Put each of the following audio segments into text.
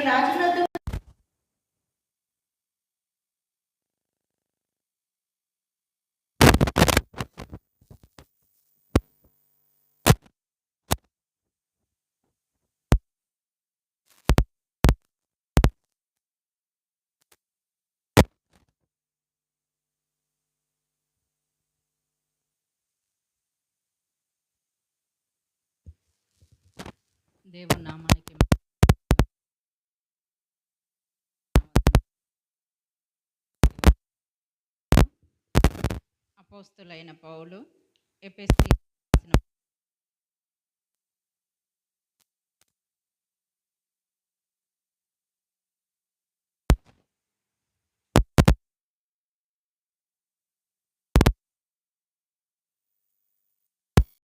రాజులతో దేవుని నామానికి అపోస్తులైన పౌలు ఎఫెసీ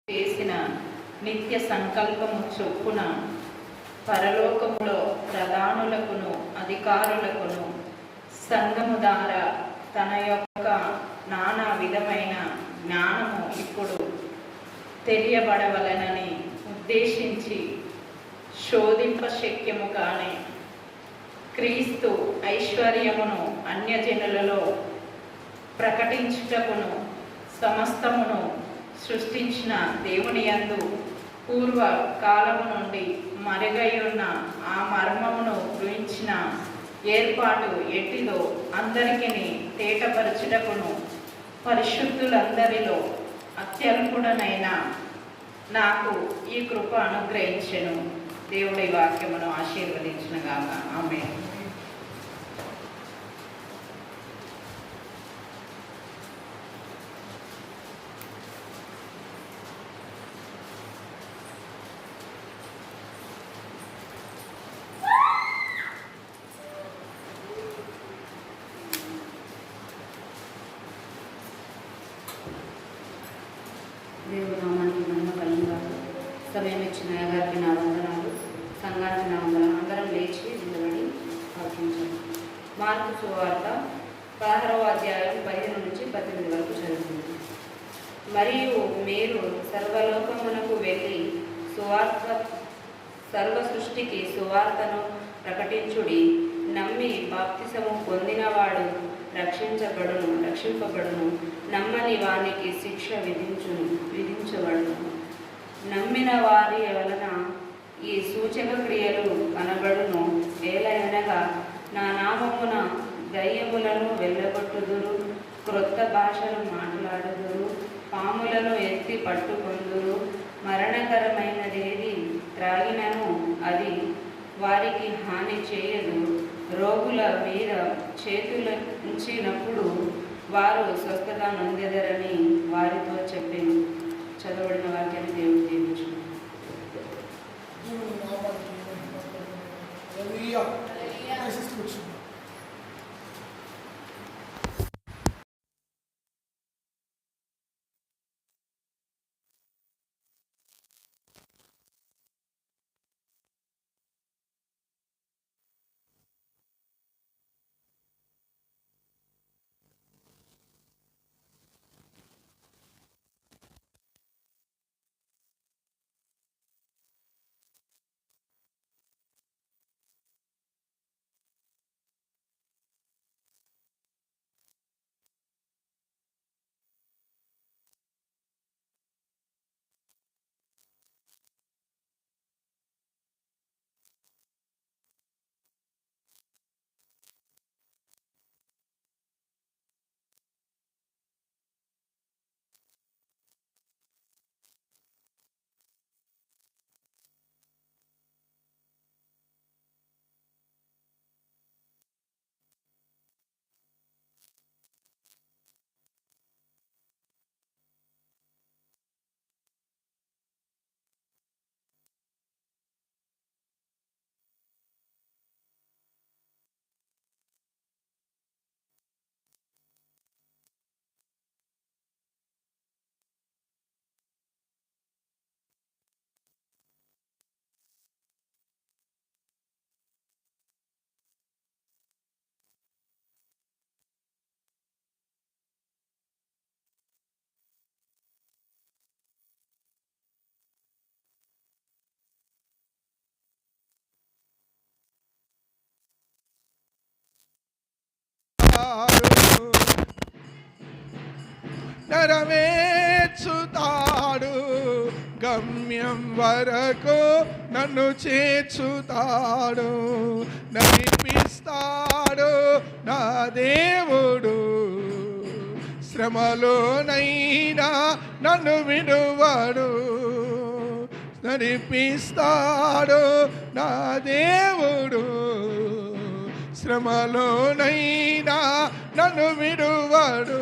చేసిన నిత్య సంకల్పము చొప్పున పరలోకములో ప్రధానులకును అధికారులకును సంఘము ద్వారా తన యొక్క నానా విధమైన జ్ఞానము ఇప్పుడు తెలియబడవలనని ఉద్దేశించి శోధింపశక్యము కానీ క్రీస్తు ఐశ్వర్యమును అన్యజనులలో ప్రకటించుటకును సమస్తమును సృష్టించిన దేవుని యందు పూర్వ కాలము నుండి మరుగైయున్న ఆ మర్మమును గురించిన ఏర్పాటు ఎట్టిదో అందరికీ తేటపరచుటకును పరిశుద్ధులందరిలో అత్యల్పుడనైన నాకు ఈ కృప అనుగ్రహించెను. దేవుడి వాక్యమును ఆశీర్వదించునుగాక. ఆమేన్. దేవుడు నామానికి మహిమ కలుగుగా. సమయం ఇచ్చిన గారికి నా వందనాలు, సంఘానికి నా వందనాలు. అందరం లేచి నిలబడి ప్రార్థించాలి. మార్కు సువార్త 16వ అధ్యాయం 15 నుంచి 18 వరకు చదువుతుంది. మరియు మీరు సర్వలోకమునకు వెళ్ళి సర్వ సృష్టికి సువార్తను ప్రకటించుడి. నమ్మి బాప్తిసము పొందినవాడు రక్షింపబడును, నమ్మని వానికి శిక్ష విధించబడును. నమ్మిన వారి వలన ఈ సూచక క్రియలు కనబడును. ఏలయనగా నా నామమున దయ్యములను వెళ్ళగొట్టుదురు, క్రొత్త భాషలు మాట్లాడుదురు, పాములను ఎత్తి పట్టుకొందురు, మరణకరమైనదేది త్రాగినను అది వారికి హాని చేయదు, రోగుల మీద చేతులు ఉంచినప్పుడు వారు స్వస్థత నొందెదరని వారితో చెప్పాను. చదవబడిన వాక్యాన్ని దేవుడు దీవించు. నెరవేర్చుతాడు. గమ్యం వరకు నన్ను చేర్చుతాడు, నడిపిస్తాడు నా దేవుడు. శ్రమలోనైనా నన్ను విడువడు, నడిపిస్తాడు నా దేవుడు. శ్రమలోనైనా నన్ను విడువడు.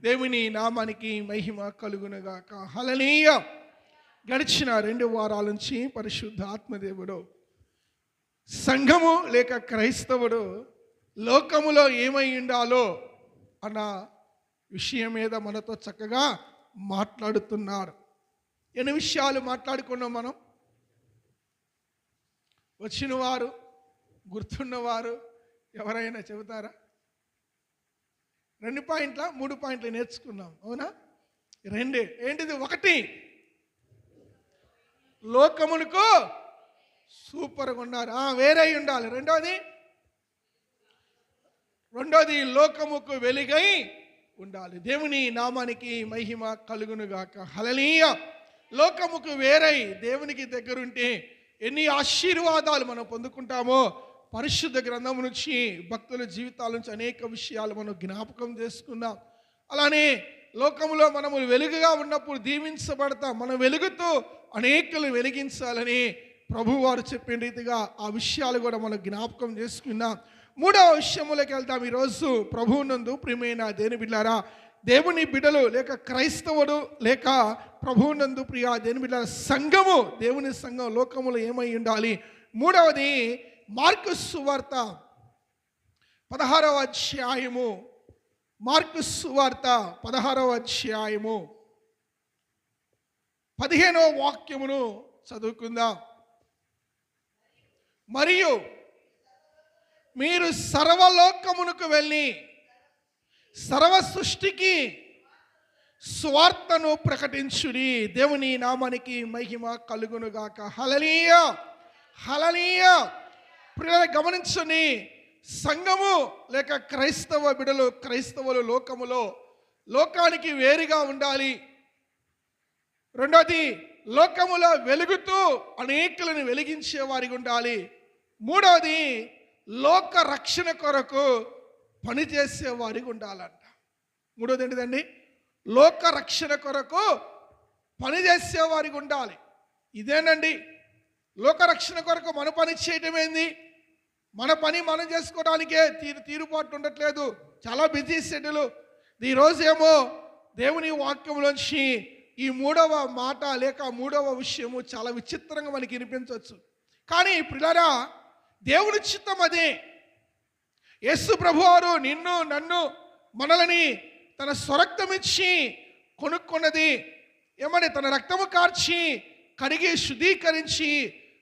దేవుని నామానికి మహిమ కలుగునుగాక. హల్లెలూయా. గడిచిన 2 వారాల నుంచి పరిశుద్ధ ఆత్మదేవుడు సంఘము లేక క్రైస్తవుడు లోకములో ఏమై ఉండాలో అన్న విషయం మీద మనతో చక్కగా మాట్లాడుతున్నారు. ఎన్ని విషయాలు మాట్లాడుకున్నాం మనం? వచ్చిన వారు, గుర్తున్నవారు ఎవరైనా చెబుతారా? 2 పాయింట్ల 3 పాయింట్లు నేర్చుకున్నాం, అవునా? 2 ఏంటిది? 1 లోకమునకు సూపర్గా ఉన్నారు, వేరే ఉండాలి. రెండోది లోకముకు వెలుగై ఉండాలి. దేవుని నామానికి మహిమ కలుగునుగాక. హల్లెలూయా. లోకముకు వేరై దేవునికి దగ్గరుంటే ఎన్ని ఆశీర్వాదాలు మనం పొందుకుంటామో పరిశుద్ధ గ్రంథం నుంచి, భక్తుల జీవితాల నుంచి అనేక విషయాలు మనం జ్ఞాపకం చేసుకున్నాం. అలానే లోకములో మనము వెలుగుగా ఉన్నప్పుడు దీవించబడతాం. మనం వెలుగుతూ అనేకలు వెలిగించాలని ప్రభువారు చెప్పిన రీతిగా ఆ విషయాలు కూడా మనం జ్ఞాపకం చేసుకున్నాం. 3వ విషయములోకి వెళ్తాం ఈరోజు. ప్రభువునందు ప్రియమైన దేవుని బిడ్డలారా, దేవుని బిడ్డలు లేక క్రైస్తవుడు లేక ప్రభువునందు ప్రియ దేవుని బిడ్డల సంఘము, దేవుని సంఘం లోకములో ఏమై ఉండాలి? 3వది మార్కు సువార్త 16వ అధ్యాయము. మార్కు సువార్త 16వ అధ్యాయము 15వ వాక్యమును చదువుకుందాం. మరియు మీరు సర్వలోకమునకు వెళ్ళి సర్వ సృష్టికి స్వార్థను ప్రకటించుడి. దేవుని నామానికి మహిమ కలుగునుగాక. హల్లెలూయా. హల్లెలూయా. ప్రియులారా, గమనించండి, సంఘము లేక క్రైస్తవ బిడ్డలు, క్రైస్తవులు లోకములో లోకానికి వేరుగా ఉండాలి. రెండోది, లోకములో వెలుగుతూ అనేకులను వెలిగించే వారికి ఉండాలి. మూడవది, లోక రక్షణ కొరకు పనిచేసే వారికి ఉండాలంట. మూడోది ఏంటిదండి? లోక రక్షణ కొరకు పనిచేసే వారికి ఉండాలి. ఇదేనండి లోక రక్షణ కొరకు మన పని చేయటం ఏంది? మన పని మనం చేసుకోవడానికే తీరుబాటు ఉండట్లేదు, చాలా బిజీ షెడ్యూల్. ఈరోజు ఏమో దేవుని వాక్యంలోంచి ఈ 3వ మాట లేక 3వ విషయము చాలా విచిత్రంగా మనకి వినిపించవచ్చు. కానీ ప్రియులారా, దేవుని చిత్తం అదే. యేసు ప్రభువారు నిన్ను నన్ను మనలని తన స్వరక్తం ఇచ్చి కొనుక్కున్నది. ఏమని? తన రక్తము కార్చి కడిగి శుద్ధీకరించి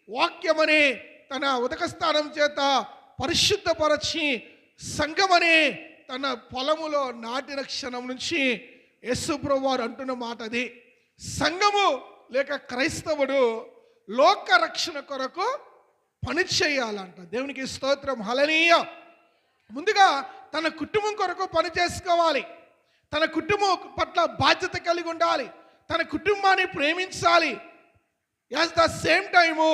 వాక్యమనే తన ఉదక స్థానం చేత పరిశుద్ధపరచి సంఘమనే తన పొలములో నాటిన క్షణం నుంచి యేసు ప్రభువారు అంటున్న మాట అది. సంఘము లేక క్రైస్తవుడు లోక రక్షణ కొరకు పని చేయాలంట. దేవునికి స్తోత్రం. హల్లెలూయా. ముందుగా తన కుటుంబం కొరకు పని చేసుకోవాలి. తన కుటుంబం పట్ల బాధ్యత కలిగి ఉండాలి. తన కుటుంబాన్ని ప్రేమించాలి. యాజ్ ద సేమ్ టైము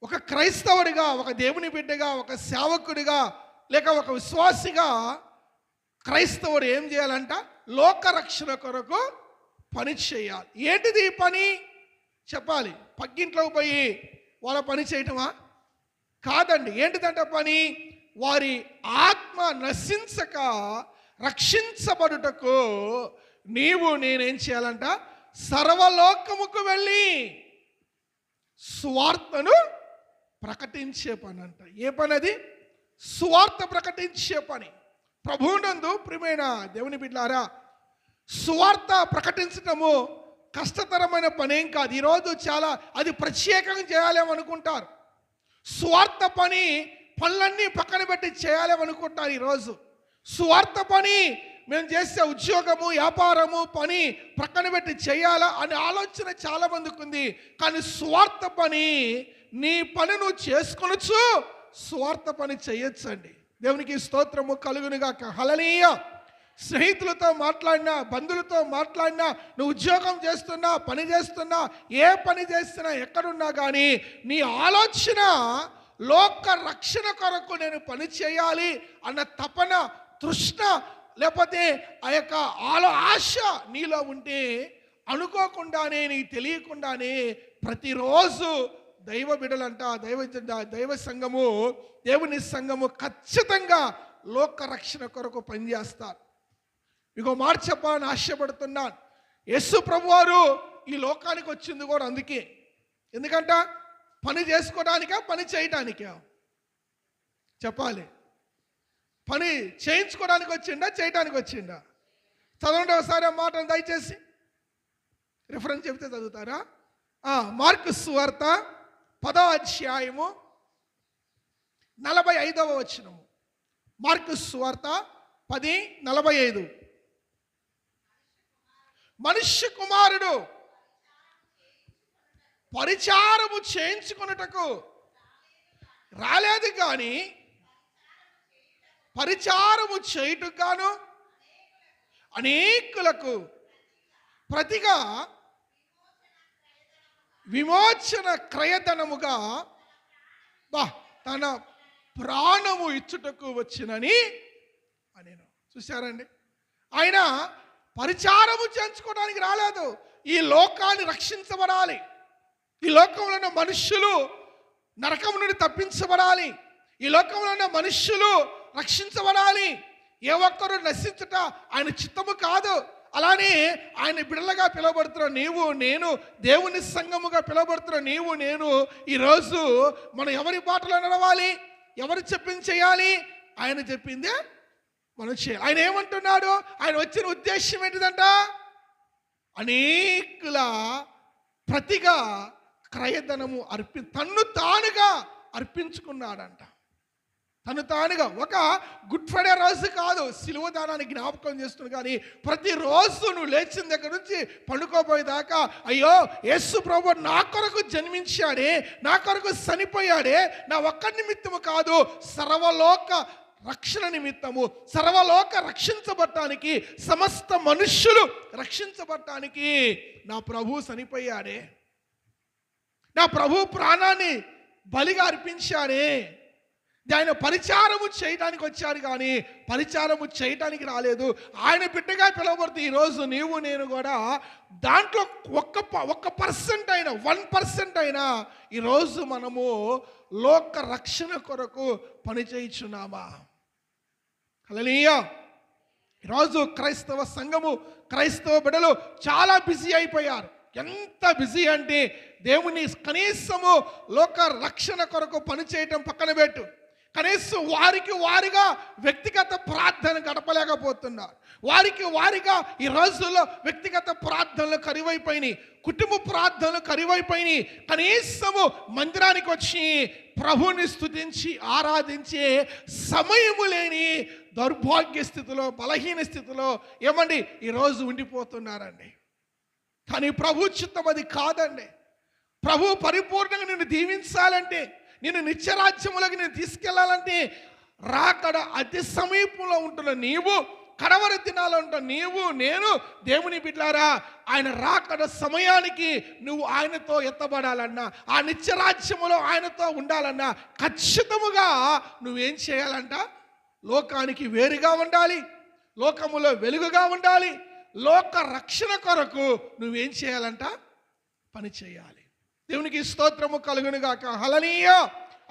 ఒక క్రైస్తవుడిగా, ఒక దేవుని బిడ్డగా, ఒక సేవకుడిగా లేక ఒక విశ్వాసిగా క్రైస్తవుడు ఏం చేయాలంట? లోక రక్షణ కొరకు పని చేయాలి. ఏంటిది ఈ పని? చెప్పాలి. పక్కింట్లోకి పోయి వాళ్ళ పని చేయటమా? కాదండి. ఏంటిదంట పని? వారి ఆత్మ నశించక రక్షించబడుటకు నీవు నేనేం చేయాలంట? సర్వలోకముకు వెళ్ళి సువార్తను ప్రకటించే పని అంట. ఏ పని అది? సువార్త ప్రకటించే పని. ప్రభువునందు ప్రియమైన దేవుని బిడ్డలారా, సువార్త ప్రకటించటము కష్టతరమైన పనేం కాదు. ఈరోజు చాలా అది ప్రత్యేకంగా చేయాలేమనుకుంటారు. సువార్త పనులన్నీ పక్కన పెట్టి చేయాలేమనుకుంటారు ఈరోజు. సువార్త పని మేము చేసే ఉద్యోగము, వ్యాపారము, పని ప్రక్కన పెట్టి చేయాలా అనే ఆలోచన చాలా మందికి ఉంది. కానీ సువార్త పని, నీ పని నువ్వు చేసుకొనొచ్చు, సువార్త పని చేయొచ్చండి. దేవునికి స్తోత్రము కలుగునుగాక. హల్లెలూయా. స్నేహితులతో మాట్లాడినా, బంధువులతో మాట్లాడినా, నువ్వు ఉద్యోగం చేస్తున్నా, పని చేస్తున్నా, ఏ పని చేస్తున్నా, ఎక్కడున్నా కానీ నీ ఆలోచన లోక రక్షణ కొరకు నేను పని చేయాలి అన్న తపన, తృష్ణ, లేకపోతే ఆ యొక్క ఆశ నీలో ఉంటే అనుకోకుండానే, నీకు తెలియకుండానే ప్రతిరోజు దైవ బిడ్డలంట, దైవ సంఘము, దేవుని సంఘము ఖచ్చితంగా లోక రక్షణ కొరకు పనిచేస్తారు. మీకు మాట చెప్పాలని ఆశపడుతున్నాను. యేసు ప్రభువారు ఈ లోకానికి వచ్చింది కూడా అందుకే. ఎందుకంట పని చేసుకోవడానికా, పని చేయటానికా? చెప్పాలి. పని చేయించుకోవడానికి వచ్చిండా, చేయడానికి వచ్చిండా? చదవండి ఒకసారి ఆ మాటను దయచేసి. రిఫరెన్స్ చెప్తే చదువుతారా? మార్కు సువార్త 10వ అధ్యాయము 45వ వచనము. మార్కు సువార్త 10:45. మనుష్య కుమారుడు పరిచారము చేయించుకున్నటకు రాలేదు కానీ పరిచారము చేయుటకుగాను అనేకులకు ప్రతిగా విమోచన క్రయధనముగా తన ప్రాణము ఇచ్చుటకు వచ్చినని నేను. చూశారండి, ఆయన పరిచారము చేయించుకోవడానికి రాలేదు. ఈ లోకాన్ని రక్షించబడాలి, ఈ లోకంలో ఉన్న మనుష్యులు నరకం నుండి తప్పించబడాలి, ఈ లోకంలో ఉన్న మనుష్యులు రక్షించబడాలి. ఏ ఒక్కరు నశించుట ఆయన చిత్తము కాదు. అలానే ఆయన బిడ్డలుగా పిలువబడుతున్న నీవు నేను, దేవుని సంఘముగా పిలువబడుతున్న నీవు నేను, ఈరోజు మనం ఎవరి బాటలో నడవాలి? ఎవరు చెప్పింది చేయాలి? ఆయన చెప్పిందే మనం చేయాలి. ఆయన ఏమంటున్నాడు? ఆయన వచ్చిన ఉద్దేశం ఏంటిదంట? అనేకుల ప్రతిగా క్రయధనము తన్ను తానుగా అర్పించుకున్నాడంట. తను తానుగా. ఒక గుడ్ ఫ్రైడే రోజు కాదు, సిలువ దానాన్ని జ్ఞాపకం చేస్తుంది. కానీ ప్రతిరోజు నువ్వు లేచిన దగ్గర నుంచి పండుకోపోయేదాకా, అయ్యో యేసు ప్రభు నా కొరకు జన్మించాడే, నా కొరకు చనిపోయాడే, నా ఒక్కరి నిమిత్తము కాదు, సర్వలోక రక్షణ నిమిత్తము, సర్వలోక రక్షించబడటానికి, సమస్త మనుష్యులు రక్షించబడటానికి నా ప్రభు చనిపోయాడే, నా ప్రభు ప్రాణాన్ని బలిగా అర్పించాడే. ఆయన పరిచారము చేయడానికి వచ్చారు కానీ పరిచారము చేయడానికి రాలేదు. ఆయన బిడ్డగా పిలువబడుతూ ఈరోజు నీవు నేను కూడా దాంట్లో ఒక్క పర్సెంట్ అయినా, 1% అయినా ఈరోజు మనము లోక రక్షణ కొరకు పని చేయించున్నామా? హల్లెలూయా. ఈరోజు క్రైస్తవ సంఘము, క్రైస్తవ బిడ్డలు చాలా బిజీ అయిపోయారు. ఎంత బిజీ అంటే దేవుని కనీసము లోక రక్షణ కొరకు పని చేయటం పక్కన పెట్టు, కనీసం వారిగా వ్యక్తిగత ప్రార్థన గడపలేకపోతున్నారు. వారిగా ఈ రోజుల్లో వ్యక్తిగత ప్రార్థనలు కరువైపోయినాయి, కుటుంబ ప్రార్థనలు కరువైపోయినాయి. కనీసము మందిరానికి వచ్చి ప్రభుని స్తుతించి ఆరాధించే సమయము లేని దౌర్భాగ్య స్థితిలో, బలహీన స్థితిలో ఏమండి ఈరోజు ఉండిపోతున్నారండి. కానీ ప్రభు చిత్తం అది కాదండి. ప్రభు పరిపూర్ణంగా నిన్ను దీవించాలంటే, నేను నిత్యరాజ్యములకు నేను తీసుకెళ్లాలంటే, రాకడ అతి సమీపంలో ఉంటున్న నీవు, కడవరి దినాలు ఉంటున్న నీవు నేను, దేవుని బిడ్డలారా, ఆయన రాకడ సమయానికి నువ్వు ఆయనతో ఎత్తబడాలన్నా, ఆ నిత్యరాజ్యములో ఆయనతో ఉండాలన్నా ఖచ్చితముగా నువ్వేం చేయాలంట? లోకానికి వేరుగా ఉండాలి, లోకములో వెలుగుగా ఉండాలి. లోక రక్షణ కొరకు నువ్వేం చేయాలంట? పని చేయాలి. దేవునికి స్తోత్రము కలుగునుగాక. హల్లెలూయా.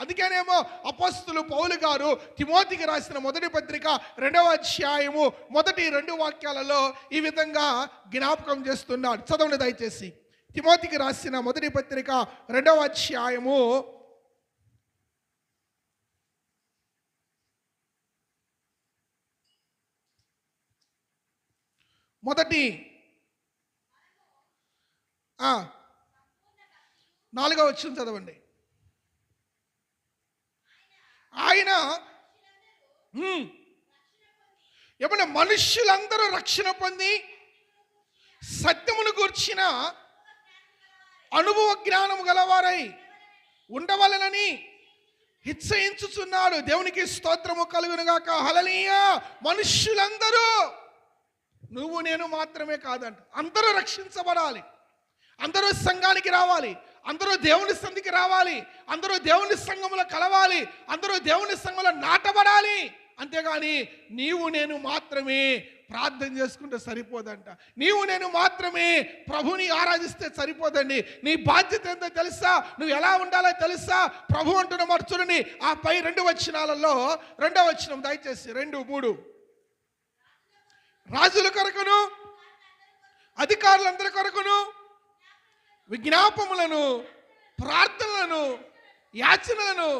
అందుకేనేమో అపోస్తలుడు పౌలు గారు తిమోతికి రాసిన మొదటి పత్రిక 2వ అధ్యాయము 1-2 వాక్యాలలో ఈ విధంగా జ్ఞాపకం చేస్తున్నాడు. చదవండి దయచేసి. తిమోతికి రాసిన మొదటి పత్రిక 2వ అధ్యాయము 4వ వచనం చదవండి. ఆయన ఏమన్నా మనుష్యులందరూ రక్షణ పొంది సత్యమును గూర్చిన అనుభవ జ్ఞానము గలవారై ఉండవలెనని హెచ్చరించుచున్నాడు. దేవునికి స్తోత్రము కలుగునుగాక. హల్లెలూయా. మనుష్యులందరూ నువ్వు నేను మాత్రమే కాదంట, అందరూ రక్షించబడాలి, అందరూ సంఘానికి రావాలి, అందరూ దేవుని సంధికి రావాలి, అందరూ దేవుని సంఘంలో కలవాలి, అందరూ దేవుని సంఘంలో నాటబడాలి. అంతేగాని నీవు నేను మాత్రమే ప్రార్థన చేసుకుంటే సరిపోదంట, నీవు నేను మాత్రమే ప్రభుని ఆరాధిస్తే సరిపోదండి. నీ బాధ్యత ఏంటో తెలుసా, నువ్వు ఎలా ఉండాలో తెలుసా? ప్రభు అంటున్న మాట చూడండి, ఆ పై 2 వచనాలలో 2వ వచనం దయచేసి 2, 3. రాజుల కొరకును అధికారులందరి కొరకును విజ్ఞాపములను, ప్రార్థనలను, యాచనలను,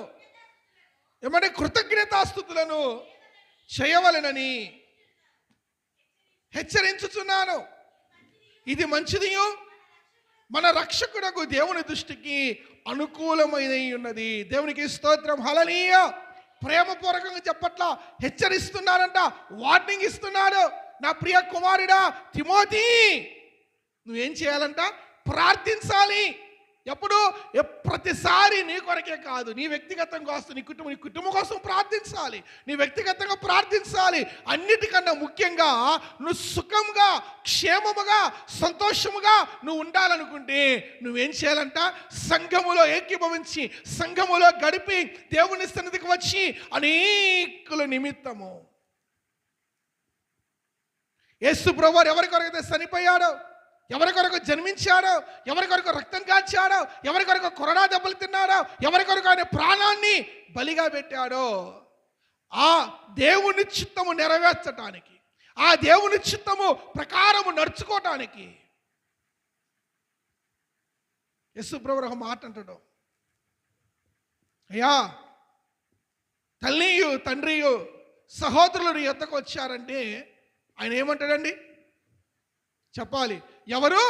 ఏమంటే కృతజ్ఞతాస్తుతులను చేయవలెనని హెచ్చరించుచున్నాను. ఇది మంచిదియు మన రక్షకుడకు దేవుని దృష్టికి అనుకూలమైన ఉన్నది. దేవునికి స్తోత్రం, హల్లెలూయా. ప్రేమపూర్వకంగా చెప్పట్లా, హెచ్చరిస్తున్నాడంట, వార్నింగ్ ఇస్తున్నాడు. నా ప్రియ కుమారుడా తిమోతి, నువ్వేం చేయాలంట? ప్రార్థించాలి. ఎప్పుడు? ప్రతిసారి నీ కొరకే కాదు, నీ వ్యక్తిగతం కోసం, నీ కుటుంబం కోసం ప్రార్థించాలి, నీ వ్యక్తిగతంగా ప్రార్థించాలి. అన్నిటికన్నా ముఖ్యంగా నువ్వు సుఖంగా, క్షేమముగా, సంతోషముగా నువ్వు ఉండాలనుకుంటే నువ్వేం చేయాలంట? సంఘములో ఏకీభవించి, సంఘములో గడిపి, దేవుని సన్నిధికి వచ్చి అనేకుల నిమిత్తము. యేసు ప్రభువు ఎవరి కొరకైతే చనిపోయాడో, ఎవరి కొరకు జన్మించాడో, ఎవరి కొరకు రక్తం కాచాడో, ఎవరి కొరకు కొరడా దెబ్బలు తిన్నాడో, ఎవరి కొరకు ఆయన ప్రాణాన్ని బలిగా పెట్టాడో, ఆ దేవుని చిత్తము నెరవేర్చటానికి, ఆ దేవుని చిత్తము ప్రకారము నడుచుకోవటానికి యేసు ప్రభువు ఒక మాట అంటాడు. అయ్యా, తల్లియు తండ్రియు సహోదరులు ఎద్దకు వచ్చారంటే ఆయన ఏమంటాడండి? చెప్పాలి. ఎవరు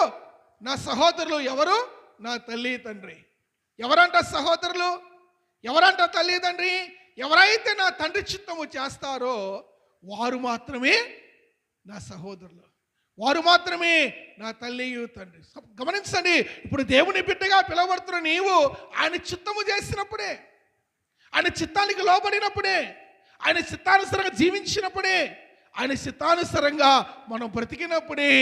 నా సహోదరులు? ఎవరు? నా తల్లి తండ్రి. ఎవరంట సహోదరులు? ఎవరంట తల్లి తండ్రి? ఎవరైతే నా తండ్రి చిత్తము చేస్తారో వారు మాత్రమే నా సహోదరులు, వారు మాత్రమే నా తల్లియు తండ్రి. గమనించండి, ఇప్పుడు దేవుని బిడ్డగా పిలువబడుతున్న నీవు ఆయన చిత్తము చేసినప్పుడే, ఆయన చిత్తానికి లోబడినప్పుడే, ఆయన చిత్తానుసారంగా జీవించినప్పుడే, ఆయన చిత్తానుసారంగా మనం బ్రతికినప్పుడే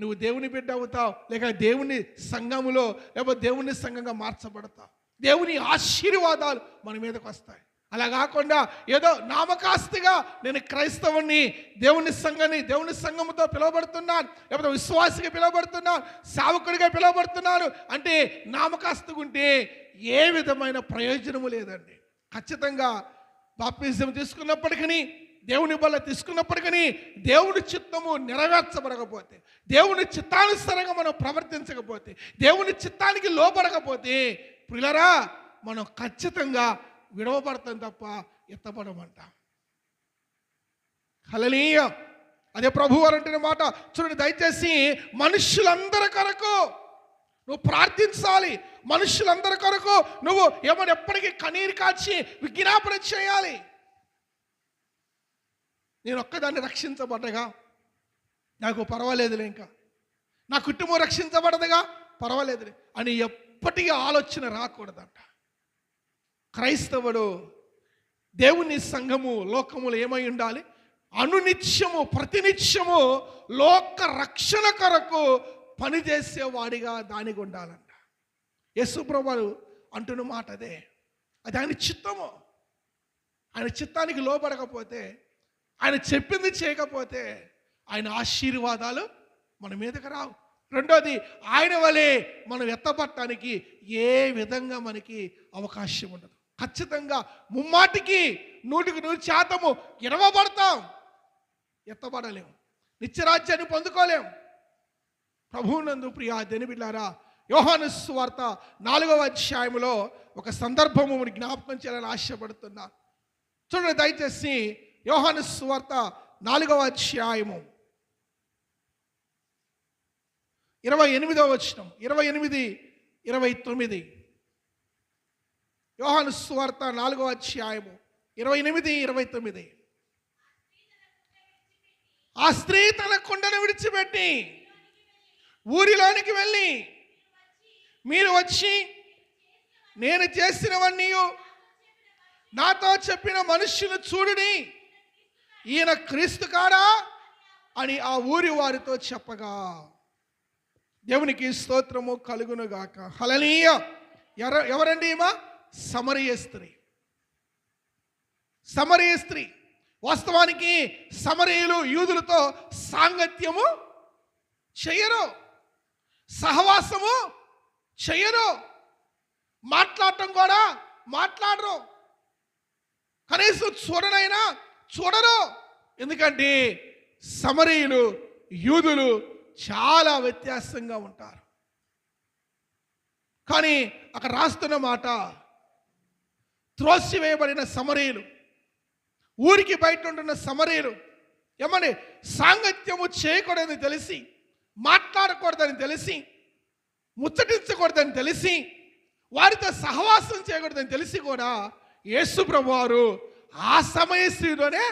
నువ్వు దేవుని బిడ్డ అవుతావు, లేక దేవుని సంఘములో, లేకపోతే దేవుని సంఘంగా మార్చబడతావు. దేవుని ఆశీర్వాదాలు మన మీదకి వస్తాయి. అలా కాకుండా ఏదో నామకాస్తిగా నేను క్రైస్తవుని, దేవుని సంఘముతో పిలువబడుతున్నాను, లేకపోతే విశ్వాసిగా పిలువబడుతున్నాను, సేవకుడిగా పిలువబడుతున్నాను అంటే నామకాస్తిగా ఉంటే ఏ విధమైన ప్రయోజనము లేదండి. ఖచ్చితంగా బాప్తిజం తీసుకున్నప్పటికీ, దేవుని బల్ల తీసుకున్నప్పటికీ దేవుని చిత్తము నెరవేర్చబడకపోతే, దేవుని చిత్తానుసారంగా మనం ప్రవర్తించకపోతే, దేవుని చిత్తానికి లోబడకపోతే ప్రియులారా మనం ఖచ్చితంగా విడవబడతాం తప్ప ఎత్తబడమంట. హల్లెలూయా. అదే ప్రభువారు అంటున్న మాట చూడండి దయచేసి. మనుషులందరి కొరకు నువ్వు ప్రార్థించాలి, మనుషులందరి కొరకు నువ్వు ఏమని ఎప్పటికీ కన్నీరు కాచి విజ్ఞాపన చేయాలి. నేను ఒక్కదాన్ని రక్షించబడ్డగా నాకు పర్వాలేదులే, ఇంకా నా కుటుంబం రక్షించబడదుగా పర్వాలేదులే అని ఎప్పటికీ ఆలోచన రాకూడదంట. క్రైస్తవుడు, దేవుని సంఘము లోకములు ఏమై ఉండాలి? అనునిత్యము, ప్రతినిత్యము లోక రక్షణ కొరకు పనిచేసేవాడిగా దానికి ఉండాలంట. యేసు ప్రభువు అంటున్న మాట అదే. అది ఆయన చిత్తము. ఆయన చిత్తానికి లోబడకపోతే, ఆయన చెప్పింది చేయకపోతే ఆయన ఆశీర్వాదాలు మన మీదకి రావు. రెండోది, ఆయన వలె మనం ఎత్తబడటానికి ఏ విధంగా మనకి అవకాశం ఉండదు. ఖచ్చితంగా ముమ్మాటికి 100% ఎడవబడతాం, ఎత్తబడలేము, నిత్యరాజ్యాన్ని పొందుకోలేం. ప్రభువునందు ప్రియా దేవుని బిడ్డలారా, యోహాను సువార్త 4వ అధ్యాయంలో ఒక సందర్భము మనకి జ్ఞాపకం చేయాలని ఆశపడుతున్నా. చూడండి దయచేసి, యోహాను సువార్త 4వ అధ్యాయము 28వ వచనం, 28, 29. యోహాను సువార్త 4వ అధ్యాయము 28, 29. ఆ స్త్రీ తన కుండను విడిచిపెట్టి ఊరిలోనికి వెళ్ళి, మీరు వచ్చి నేను చేసినవన్నీ నాతో చెప్పిన మనుష్యులు చూడుని, ఈయన క్రీస్తు కాడా అని ఆ ఊరి వారితో చెప్పగా దేవునికి స్తోత్రము కలుగునుగాక. హల్లెలూయా. ఎవరండి ఈమె? సమరయ స్త్రీ. సమరయ స్త్రీ. వాస్తవానికి సమరయులు యూదులతో సాంగత్యము చెయ్యరు, సహవాసము చెయ్యరు, మాట్లాడటం కూడా మాట్లాడరు, కనీసం చూడనైనా చూడరు. ఎందుకంటే సమరయులు యూదులు చాలా వ్యత్యాసంగా ఉంటారు. కానీ అక్కడ రాస్తున్న మాట, త్రోసివేయబడిన సమరయులు, ఊరికి బయట ఉంటున్న సమరయులు ఏమని సాంగత్యము చేయకూడదని తెలిసి, మాట్లాడకూడదని తెలిసి, ముచ్చటించకూడదని తెలిసి, వారితో సహవాసం చేయకూడదని తెలిసి కూడా యేసు ప్రభువారు ఆ సమయ స్త్రీలోనే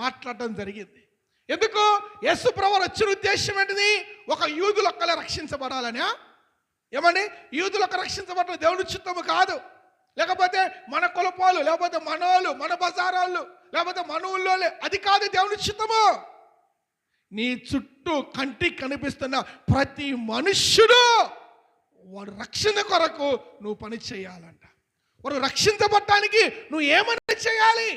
మాట్లాడటం జరిగింది. ఎందుకు? యేసు ప్రభువారు వచ్చిన ఉద్దేశం ఏంటిది? ఒక యూదులొక్కలే రక్షించబడాలనే. ఏమండి? యూదులకు రక్షించబడటం దేవుని చిత్తము కాదు. లేకపోతే మన కులపోలు, లేకపోతే మనోళ్ళు, మన బజారాళ్ళు, లేకపోతే మన ఊళ్ళోలే, అది కాదు దేవుని చిత్తము. నీ చుట్టూ కంటికి కనిపిస్తున్న ప్రతి మనుష్యుడు వాడు రక్షణ కొరకు నువ్వు పని చేయాలంట. వాడు రక్షించబడటానికి నువ్వు ఏమన్నా చేయాలి?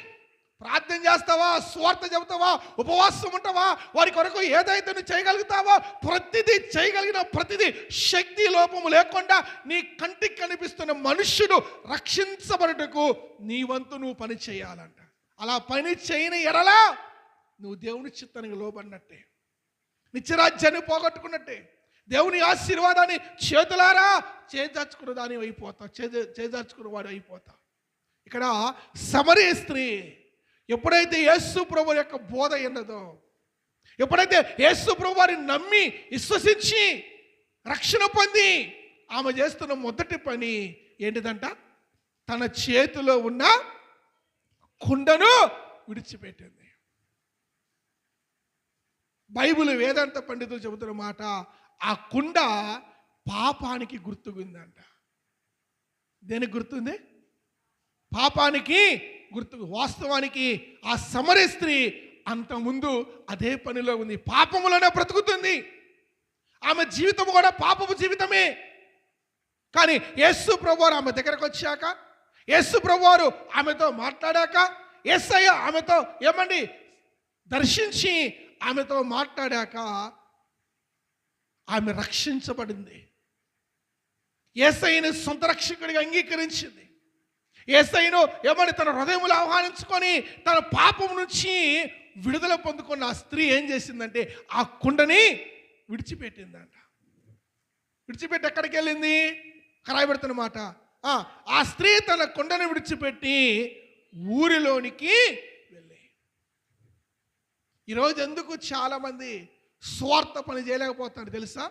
ప్రార్థన చేస్తావా? స్వార్థ చెబుతావా? ఉపవాసం ఉంటావా? వారి కొరకు ఏదైతే నువ్వు చేయగలుగుతావో ప్రతిదీ చేయగలిగిన, ప్రతిదీ శక్తి లోపము లేకుండా నీ కంటికి కనిపిస్తున్న మనుష్యుడు రక్షించబడుటకు నీ వంతు నువ్వు పని చేయాలంట. అలా పని చేయని ఎడలా నువ్వు దేవుని చిత్తానికి లోబడినట్టే, నిత్యరాజ్యాన్ని పోగొట్టుకున్నట్టే, దేవుని ఆశీర్వాదాన్ని చేతులారా చేజార్చుకున్న దాని అయిపోతావు, చేజార్చుకున్న వాడు అయిపోతావు. ఇక్కడ సమరయ స్త్రీ ఎప్పుడైతే యేసు ప్రభు యొక్క బోధ ఎన్నదో, ఎప్పుడైతే యేసు ప్రభు వారిని నమ్మి విశ్వసించి రక్షణ పొంది ఆమె చేస్తున్న మొదటి పని ఏంటిదంట? తన చేతిలో ఉన్న కుండను విడిచిపెట్టింది. బైబిల్ వేదాంత పండితులు చెబుతున్న మాట, ఆ కుండ పాపానికి గుర్తుకుందంట. దేనికి గుర్తుంది? పాపానికి గుర్తు. వాస్తవానికి ఆ సమరయ స్త్రీ అంత ముందు అదే పనిలో ఉంది, పాపములోనే బ్రతుకుతుంది. ఆమె జీవితం కూడా పాపపు జీవితమే. కానీ యేసు ప్రభువారు ఆమె దగ్గరకు వచ్చాక, యేసు ప్రభువారు ఆమెతో మాట్లాడాక, యేసయ్య ఆమెతో ఏమండి దర్శించి ఆమెతో మాట్లాడాక ఆమె రక్షించబడింది. యేసయ్యను సొంత రక్షకుడిగా అంగీకరించింది. యేసయ్యను ఏమని తన హృదయములో ఆహ్వానించుకొని తన పాపం నుంచి విడుదల పొందుకున్న ఆ స్త్రీ ఏం చేసిందంటే ఆ కుండని విడిచిపెట్టిందంట. విడిచిపెట్టి ఎక్కడికి వెళ్ళింది? రాయబడుతున్న మాట, ఆ స్త్రీ తన కుండని విడిచిపెట్టి ఊరిలోనికి వెళ్ళి. ఈరోజు ఎందుకు చాలామంది స్వార్థ పని చేయలేకపోతున్నారు తెలుసా?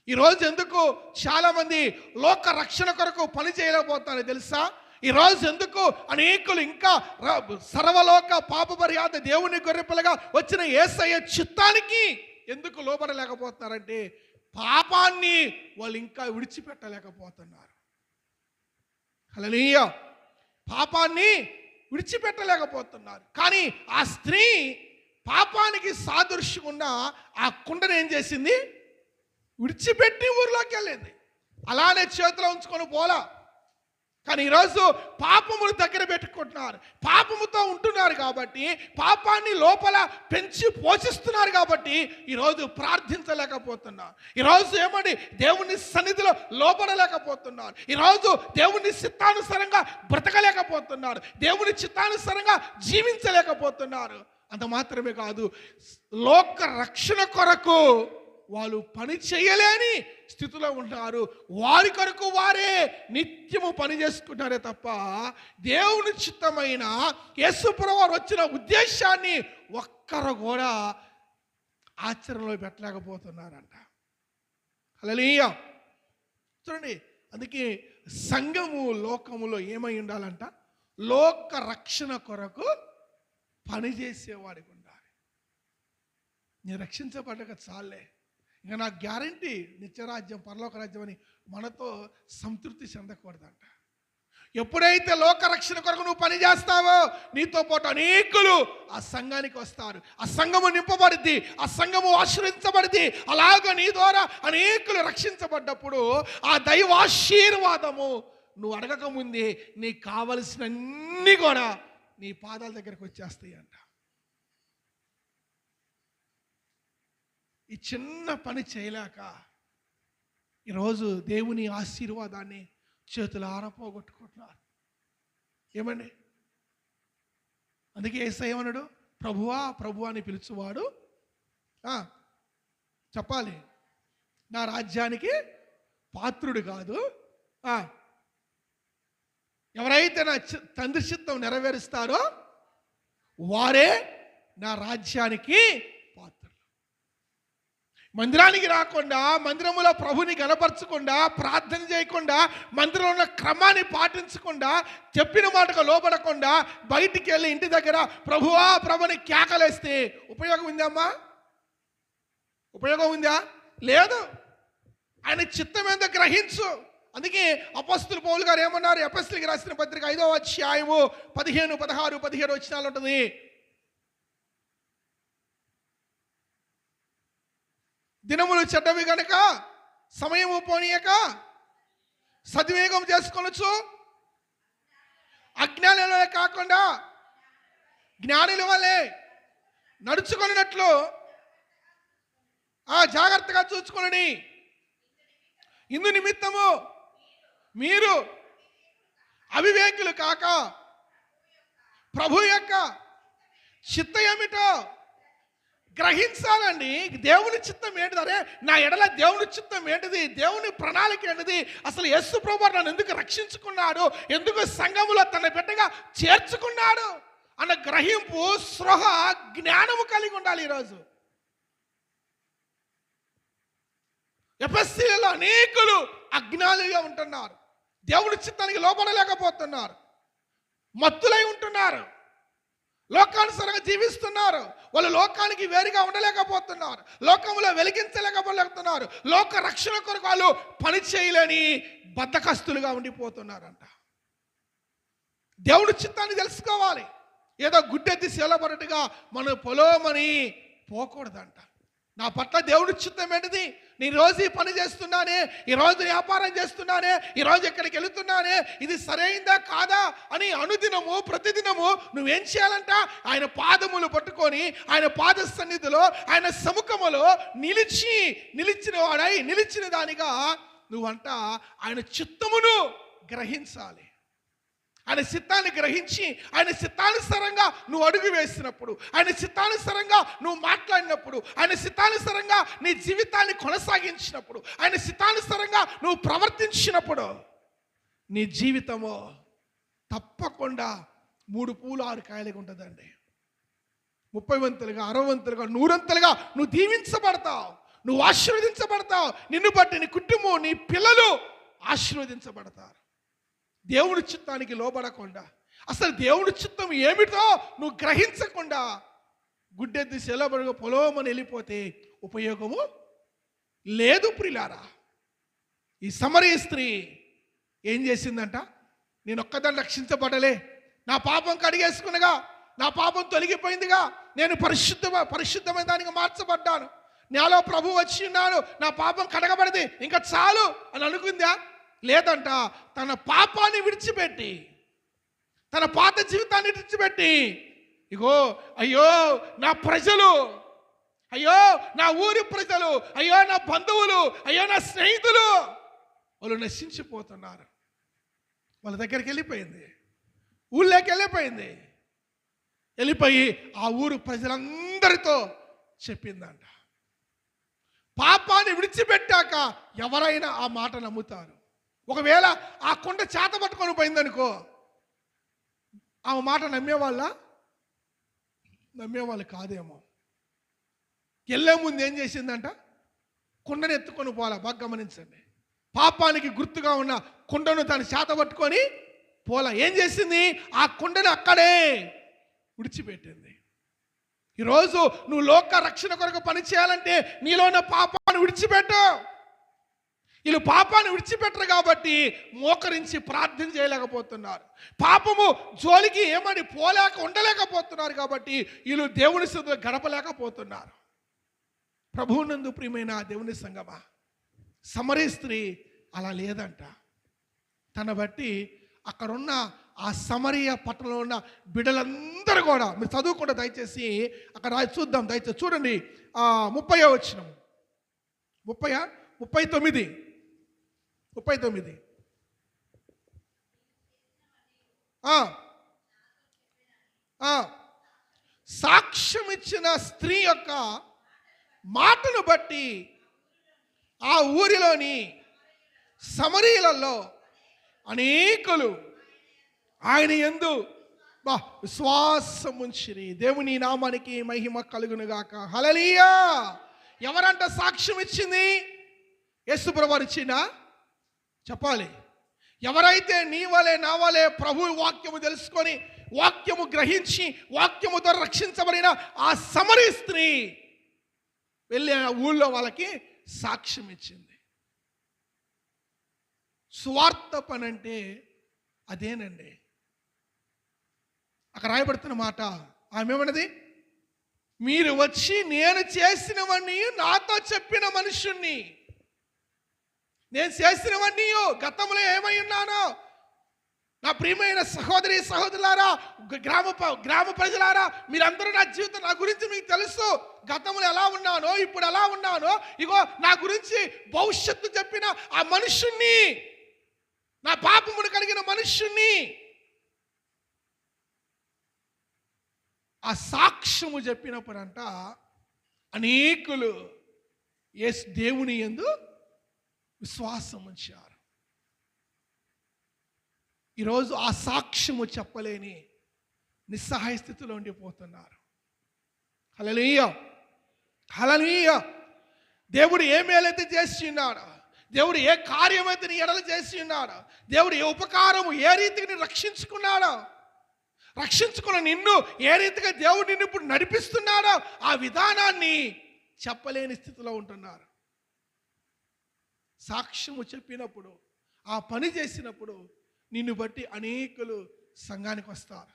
ఈరోజు ఎందుకు చాలామంది లోక రక్షణ కొరకు పని చేయలేకపోతున్నారు తెలుసా? ఈరోజు ఎందుకు అనేకులు ఇంకా సర్వలోక పాప మర్యాద దేవుని గొర్రెపిల్లగా వచ్చిన యేసయ్య చిత్తానికి ఎందుకు లోబడలేకపోతున్నారంటే పాపాన్ని వాళ్ళు ఇంకా విడిచిపెట్టలేకపోతున్నారు. హల్లెలూయా. పాపాన్ని విడిచిపెట్టలేకపోతున్నారు. కానీ ఆ స్త్రీ పాపానికి సాదృశ్యం ఉన్న ఆ కుండను ఏం చేసింది? విడిచిపెట్టి ఊర్లోకి వెళ్ళింది. అలానే చేతిలో ఉంచుకొని పోలా. కానీ ఈరోజు పాపమును దగ్గర పెట్టుకుంటున్నారు, పాపముతో ఉంటున్నారు కాబట్టి, పాపాన్ని లోపల పెంచి పోషిస్తున్నారు కాబట్టి ఈరోజు ప్రార్థించలేకపోతున్నారు. ఈరోజు ఏమండి దేవుని సన్నిధిలో లోపడలేకపోతున్నారు. ఈరోజు దేవుని చిత్తానుసారంగా బ్రతకలేకపోతున్నారు, దేవుని చిత్తానుసారంగా జీవించలేకపోతున్నారు. అంత మాత్రమే కాదు, లోక రక్షణ కొరకు వాళ్ళు పని చేయలేని స్థితిలో ఉంటున్నారు. వారి కొరకు వారే నిత్యము పని చేసుకుంటారే తప్ప దేవుని చిత్తమైన యేసు ప్రభువు వచ్చిన ఉద్దేశాన్ని ఒక్కరు కూడా ఆచరణలో పెట్టలేకపోతున్నారంట. హల్లెలూయా. చూడండి, అందుకే సంఘము లోకములో ఏమై ఉండాలంట? లోక రక్షణ కొరకు పనిచేసేవాడికి ఉండాలి. నేను రక్షించబడ్డక చాలే, ఇంకా నాకు గ్యారంటీ నిత్యరాజ్యం, పరలోక రాజ్యం అని మనతో సంతృప్తి చెందకూడదంట. ఎప్పుడైతే లోక రక్షణ కొరకు నువ్వు పని చేస్తావో నీతో పాటు అనేకులు ఆ సంఘానికి వస్తారు. ఆ సంఘము నింపబడిద్ది, ఆ సంఘము ఆశీర్వదించబడిద్ది. అలాగ నీ ద్వారా అనేకులు రక్షించబడ్డప్పుడు ఆ దైవాశీర్వాదము నువ్వు అడగక ముందే నీకు కావలసినన్నీ కూడా నీ పాదాల దగ్గరకు వచ్చేస్తాయి అంట. ఈ చిన్న పని చేయలేక ఈరోజు దేవుని ఆశీర్వాదాన్ని చేతులు ఆరపోగొట్టుకుంటున్నారు. ఏమండి? అందుకే యేసయ్య ఏమన్నాడు? ప్రభువా ప్రభువా అని పిలుచువాడు చెప్పాలి, నా రాజ్యానికి పాత్రుడు కాదు. ఎవరైతే నా తండ్రి చిత్తం నెరవేరుస్తారో వారే నా రాజ్యానికి పాత్రులు. మందిరానికి రాకుండా, మందిరములో ప్రభుని గణపరచకుండా, ప్రార్థన చేయకుండా, మందిరంలో ఉన్న క్రమాన్ని పాటించకుండా, చెప్పిన మాటకు లోబడకుండా బయటికి వెళ్ళి ఇంటి దగ్గర ప్రభువా ప్రభుని కేకలేస్తే ఉపయోగం ఉందా అమ్మా? ఉపయోగం ఉందా? లేదు. ఆయన చిత్తం ఏందో గ్రహించు. అందుకే అపోస్తలుడు పౌలు గారు ఏమన్నారు? ఎఫెసీయులకు రాసిన పత్రిక 5వ అధ్యాయము 15, 16, 17 వచనాలు ఉంటుంది. దినములు చెడ్డవి గనక సమయము పోనీయక సద్వినియోగం చేసుకొనొచ్చు. అజ్ఞానుల కాకుండా జ్ఞానుల వలె నడుచుకొనినట్లు జాగ్రత్తగా చూసుకొనని. ఇందు నిమిత్తము మీరు అవివేకులు కాక ప్రభు యొక్క చిత్తం ఏమిటో గ్రహించాలండి. దేవుని చిత్తం ఏంటిదరే? నా ఎడల దేవుని చిత్తం ఏంటిది? దేవుని ప్రణాళిక ఏంటిది? అసలు యేసు ప్రభువు నన్ను ఎందుకు రక్షించుకున్నాడు? ఎందుకు సంఘములో తన బిడ్డగా చేర్చుకున్నాడు అన్న గ్రహింపు, స్పృహ, జ్ఞానము కలిగి ఉండాలి. ఈరోజు ఎఫెసీయులలో అనేకులు అజ్ఞానులుగా ఉంటున్నారు, దేవుని చిత్తానికి లోపడలేకపోతున్నారు, మత్తులై ఉంటున్నారు, లోకానుసారంగా జీవిస్తున్నారు. వాళ్ళు లోకానికి వేరుగా ఉండలేకపోతున్నారు, లోకంలో వెలిగించలేకపోతున్నారు, లోక రక్షణ కొరకు వాళ్ళు పని చేయలేని బద్ధకస్తులుగా ఉండిపోతున్నారంట. దేవుడి చిత్తాన్ని తెలుసుకోవాలి. ఏదో గుడ్డెత్తి సెలబడట్టుగా మనం పొలోమని పోకూడదంట. నా పట్ల దేవుడి చిత్తం ఏంటిది? నేను రోజు ఈ పని చేస్తున్నానే, ఈరోజు వ్యాపారం చేస్తున్నానే, ఈరోజు ఎక్కడికి వెళుతున్నానే, ఇది సరైందా కాదా అని అనుదినము ప్రతిదినము నువ్వేం చేయాలంట? ఆయన పాదములు పట్టుకొని ఆయన పాద సన్నిధిలో ఆయన సముఖములో నిలిచిన వాడై నిలిచిన దానిగా నువ్వంట ఆయన చిత్తమును గ్రహించాలి. ఆయన చిత్తాన్ని గ్రహించి ఆయన చిత్తానుసారంగా నువ్వు అడుగు వేసినప్పుడు, ఆయన చిత్తానుసారంగా నువ్వు మాట్లాడినప్పుడు, ఆయన చిత్తానుసారంగా నీ జీవితాన్ని కొనసాగించినప్పుడు, ఆయన చిత్తానుసారంగా నువ్వు ప్రవర్తించినప్పుడు నీ జీవితము తప్పకుండా 3 పూలు 6 కాయలుగా ఉంటుందండి. 30 వంతులుగా, 60 వంతులుగా, 100 వంతులుగా నువ్వు దీవించబడతావు, నువ్వు ఆశీర్వదించబడతావు. నిన్ను బట్టి నీ కుటుంబం, నీ పిల్లలు ఆశీర్వదించబడతారు. దేవుడి చిత్తానికి లోబడకుండా, అసలు దేవుడి చిత్తం ఏమిటో నువ్వు గ్రహించకుండా గుడ్డెద్ది సెలబడుగా పొలోమని వెళ్ళిపోతే ఉపయోగము లేదు. ప్రియులారా, ఈ సమరయ స్త్రీ ఏం చేసిందంట? నేను ఒక్కదాన్ని రక్షించబడలే, నా పాపం కడిగేసుకునగా, నా పాపం తొలగిపోయిందిగా, నేను పరిశుద్ధమైన దానికి మార్చబడ్డాను, నాలో ప్రభు వచ్చి ఉన్నాను, నా పాపం కడగబడింది, ఇంకా చాలు అని అనుకుందా? లేదంట. తన పాపాన్ని విడిచిపెట్టి, తన పాత జీవితాన్ని విడిచిపెట్టి, ఇగో అయ్యో నా ప్రజలు, అయ్యో నా ఊరి ప్రజలు, అయ్యో నా బంధువులు, అయ్యో నా స్నేహితులు వాళ్ళు నశించిపోతున్నారు. వాళ్ళ దగ్గరికి వెళ్ళిపోయింది, ఊళ్ళోకి వెళ్ళిపోయింది. వెళ్ళిపోయి ఆ ఊరు ప్రజలందరితో చెప్పిందంట. పాపాన్ని విడిచిపెట్టాక ఎవరైనా ఆ మాట నమ్ముతారు. ఒకవేళ ఆ కొండ చేత పట్టుకొని పోయిందనుకో, ఆ మాట నమ్మేవాళ్ళు కాదేమో. వెళ్ళే ముందు ఏం చేసిందంట? కుండను ఎత్తుకొని పోలా. బాగా గమనించండి. పాపానికి గుర్తుగా ఉన్న కుండను తను చేత పట్టుకొని పోలా. ఏం చేసింది? ఆ కుండను అక్కడే విడిచిపెట్టింది. ఈరోజు నువ్వు లోక రక్షణ కొరకు పని చేయాలంటే నీలో ఉన్న పాపాన్ని విడిచిపెట్టు. వీళ్ళు పాపాన్ని విడిచిపెట్టరు కాబట్టి మోకరించి ప్రార్థన చేయలేకపోతున్నారు. పాపము జోలికి ఏమని ఉండలేకపోతున్నారు కాబట్టి వీళ్ళు దేవుని సన్నిధిలో గడపలేకపోతున్నారు. ప్రభువునందు ప్రియమైన దేవుని సంగమా, సమరీ స్త్రీ అలా లేదంట. తన బట్టి అక్కడున్న ఆ సమరయ పట్టణంలో ఉన్న బిడ్డలందరూ కూడా, మీరు చదువుకుంటే దయచేసి అక్కడ చూద్దాం, దయచేసి చూడండి. 30వ వచనం, 39 సాక్ష్యం ఇచ్చిన స్త్రీ యొక్క మాటను బట్టి ఆ ఊరిలోని సమరీలలో అనేకులు ఆయన యందు విశ్వాసం ఉంచిరి. దేవుని నామానికి మహిమ కలుగునుగాక. హల్లెలూయా. ఎవరంట సాక్ష్యం ఇచ్చింది? యేసుప్రభు వారు ఇచ్చిందా? చెప్పాలి. ఎవరైతే నీ వలే నా వలే ప్రభు వాక్యము తెలుసుకొని వాక్యము గ్రహించి వాక్యముతో రక్షించబడిన ఆ సమరీ స్త్రీ వెళ్ళి ఆ ఊళ్ళో వాళ్ళకి సాక్ష్యం ఇచ్చింది. సువార్త పని అంటే అదేనండి. అక్కడ రాయబడుతున్న మాట ఆమె ఏమన్నది? మీరు వచ్చి నేను చేసినవన్నీ నాతో చెప్పిన మనుషుణ్ణి, నేను చేసినవన్నీ గతంలో ఏమై ఉన్నానో, నా ప్రియమైన సహోదరి సహోదరులారా, గ్రామ ప్రజలారా, మీరందరూ నా జీవితం, నా గురించి మీకు తెలుసు. గతంలో ఎలా ఉన్నానో, ఇప్పుడు ఎలా ఉన్నానో, ఇగో నా గురించి భవిష్యత్తు చెప్పిన ఆ మనుషుణ్ణి, నా పాపమును కలిగిన మనుష్యుణ్ణి, ఆ సాక్ష్యము చెప్పినప్పుడంట అనేకులు దేవుని యందు విశ్వాసం ఉంచారు. ఈరోజు ఆ సాక్ష్యము చెప్పలేని నిస్సహాయ స్థితిలో ఉండిపోతున్నారు. హల్లెలూయా, హల్లెలూయా. దేవుడు ఏ మేలైతే చేసి ఉన్నాడో, దేవుడు ఏ కార్యమైతే నీ ఎడల చేసి ఉన్నాడో, దేవుడు ఏ ఉపకారము ఏ రీతికి రక్షించుకున్నాడో, రక్షించుకున్న నిన్ను ఏ రీతిగా దేవుడు నిన్ను ఇప్పుడు నడిపిస్తున్నాడో ఆ విధానాన్ని చెప్పలేని స్థితిలో ఉంటున్నారు. సాక్ష్యము చెప్పినప్పుడు, ఆ పని చేసినప్పుడు నిన్ను బట్టి అనేకులు సంఘానికి వస్తారు.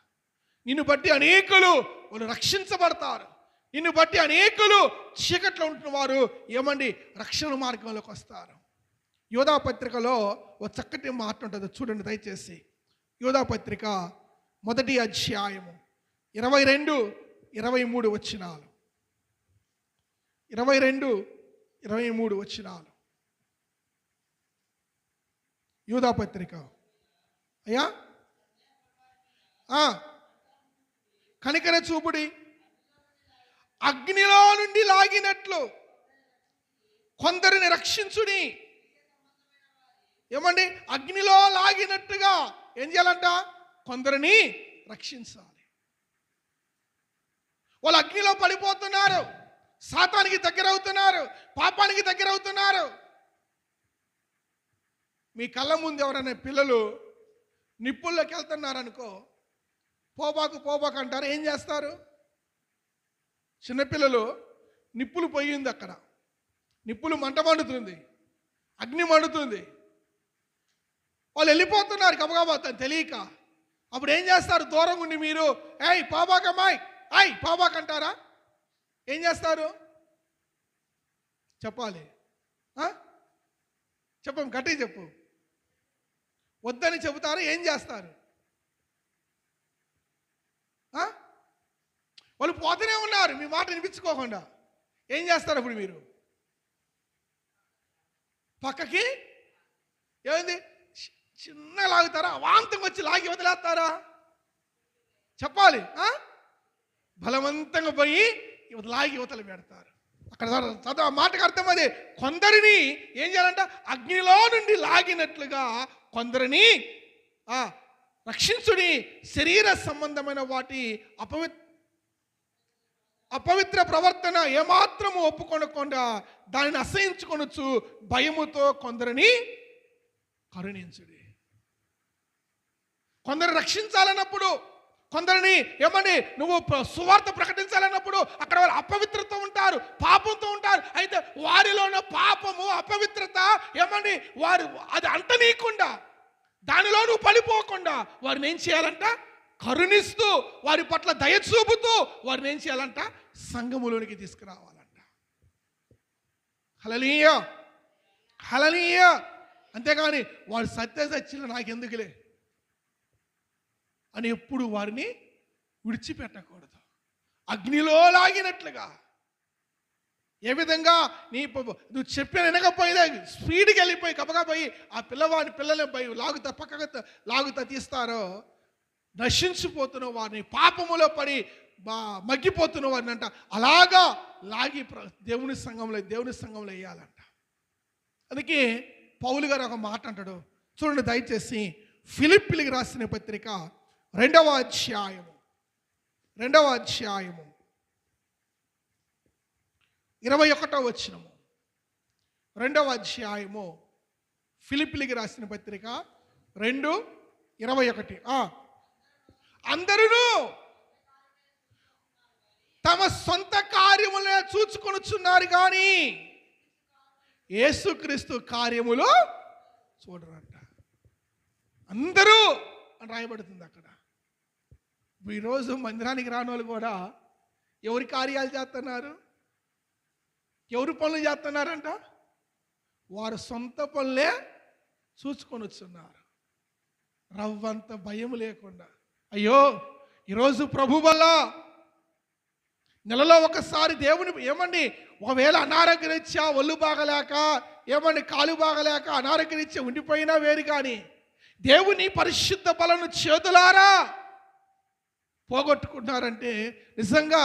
నిన్ను బట్టి అనేకులు వాళ్ళు రక్షించబడతారు. నిన్ను బట్టి అనేకులు చీకట్లో ఉంటున్న వారు ఏమండి రక్షణ మార్గంలోకి వస్తారు. యోధా పత్రికలో ఒక చక్కటి మాట ఉంటుంది, చూడండి దయచేసి. యోధా పత్రిక 1వ అధ్యాయము 22-23 వచనాలు. 22-23 వచనాలు. యోధా పత్రిక. అయ్యా, కనికర చూపుడి, అగ్నిలో నుండి లాగినట్లు కొందరిని రక్షించుడి. ఏమండి, అగ్నిలో లాగినట్టుగా ఏం చేయాలంట? కొందరిని రక్షించాలి. వాళ్ళు అగ్నిలో పడిపోతున్నారు, సాతానికి దగ్గర అవుతున్నారు, పాపానికి దగ్గర అవుతున్నారు. మీ కళ్ళ ముందు ఎవరైనా పిల్లలు నిప్పుల్లోకి వెళ్తున్నారనుకో, పోబాకు అంటారు. ఏం చేస్తారు? చిన్నపిల్లలు నిప్పులు పొయ్యింది, అక్కడ నిప్పులు మంట మండుతుంది, అగ్ని మండుతుంది, వాళ్ళు వెళ్ళిపోతున్నారు గబగబా తెలియక. అప్పుడు ఏం చేస్తారు? దూరం ఉండి మీరు ఏయ్ పోబాకమ్మాయి, పోబాక్ అంటారా? ఏం చేస్తారు? చెప్పాలి, చెప్పం, గట్టిగా చెప్పు. వద్దని చెబుతారు. ఏం చేస్తారు? వాళ్ళు పోతూనే ఉన్నారు, మీ మాట వినిపించుకోకుండా. ఏం చేస్తారు అప్పుడు మీరు? పక్కకి ఏమైంది చిన్న లాగుతారా? అవాంతంగా వచ్చి లాగి వదిలేస్తారా? చెప్పాలి. బలవంతంగా పోయి లాగి యువతలు పెడతారు. అక్కడ చదువు మాటకు అర్థం అదే. కొందరిని ఏం చేయాలంట? అగ్నిలో నుండి లాగినట్లుగా కొందరిని రక్షించుడి. శరీర సంబంధమైన వాటి అపవిత్ర ప్రవర్తన ఏమాత్రము ఒప్పుకొనకుండా దానిని అసహించుకొనొచ్చు భయముతో కొందరిని కరుణించుడి. కొందరు రక్షించాలన్నప్పుడు, కొందరిని ఏమని నువ్వు సువార్త ప్రకటించాలన్నప్పుడు అక్కడ వాళ్ళు అపవిత్రతో ఉంటారు, పాపంతో ఉంటారు. అయితే వారిలో ఉన్న పాపము అపవిత్రత ఏమండి వారు అది అంటనీయకుండా, దానిలో నువ్వు పడిపోకుండా వారిని ఏం చేయాలంట? కరుణిస్తూ, వారి పట్ల దయ చూపుతూ వారిని ఏం చేయాలంట? సంఘములోనికి తీసుకురావాలంట. హల్లెలూయా, హల్లెలూయా. అంతేగాని వాడు సత్యసత్యులు నాకెందుకులే అని ఎప్పుడు వారిని విడిచిపెట్టకూడదు. అగ్నిలో లాగినట్లుగా. ఏ విధంగా నువ్వు చెప్పిన వినకపోయినా స్పీడ్కి వెళ్ళిపోయి కబకపోయి ఆ పిల్లని పక్కకు లాగుతా తీస్తారో, నశించిపోతున్న వారిని, పాపములో పడి మగ్గిపోతున్న వారిని అంట అలాగా లాగి దేవుని సంఘంలో వేయాలంట. అందుకే పౌలు గారు ఒక మాట అంటాడు, చూడండి దయచేసి. ఫిలిప్పీలకు రాసిన పత్రిక 2వ అధ్యాయము 21వ వచనము. 2వ అధ్యాయము ఫిలిప్పీలకు రాసిన పత్రిక 2:21. అందరూ తమ సొంత కార్యములే చూచుకొనుచున్నారు కానీ యేసుక్రీస్తు కార్యములు చూడరంట. అందరూ అని రాయబడుతుంది అక్కడ. ఈరోజు మందిరానికి రాని వాళ్ళు కూడా ఎవరి కార్యాలు చేస్తున్నారు, ఎవరి పనులు చేస్తున్నారంట? వారు సొంత పనులే చూసుకొని వచ్చున్నారు, రవ్వంత భయం లేకుండా. అయ్యో ఈరోజు ప్రభు వల్ల నెలలో ఒకసారి దేవుని ఏమండి, ఒకవేళ అనారోగ్యరీత్యా ఒళ్ళు బాగలేక, ఏమండి కాలు బాగలేక అనారోగ్యరీత్యా ఉండిపోయినా వేరు, కానీ దేవుని పరిశుద్ధ బలను చేతులారా పోగొట్టుకుంటున్నారంటే నిజంగా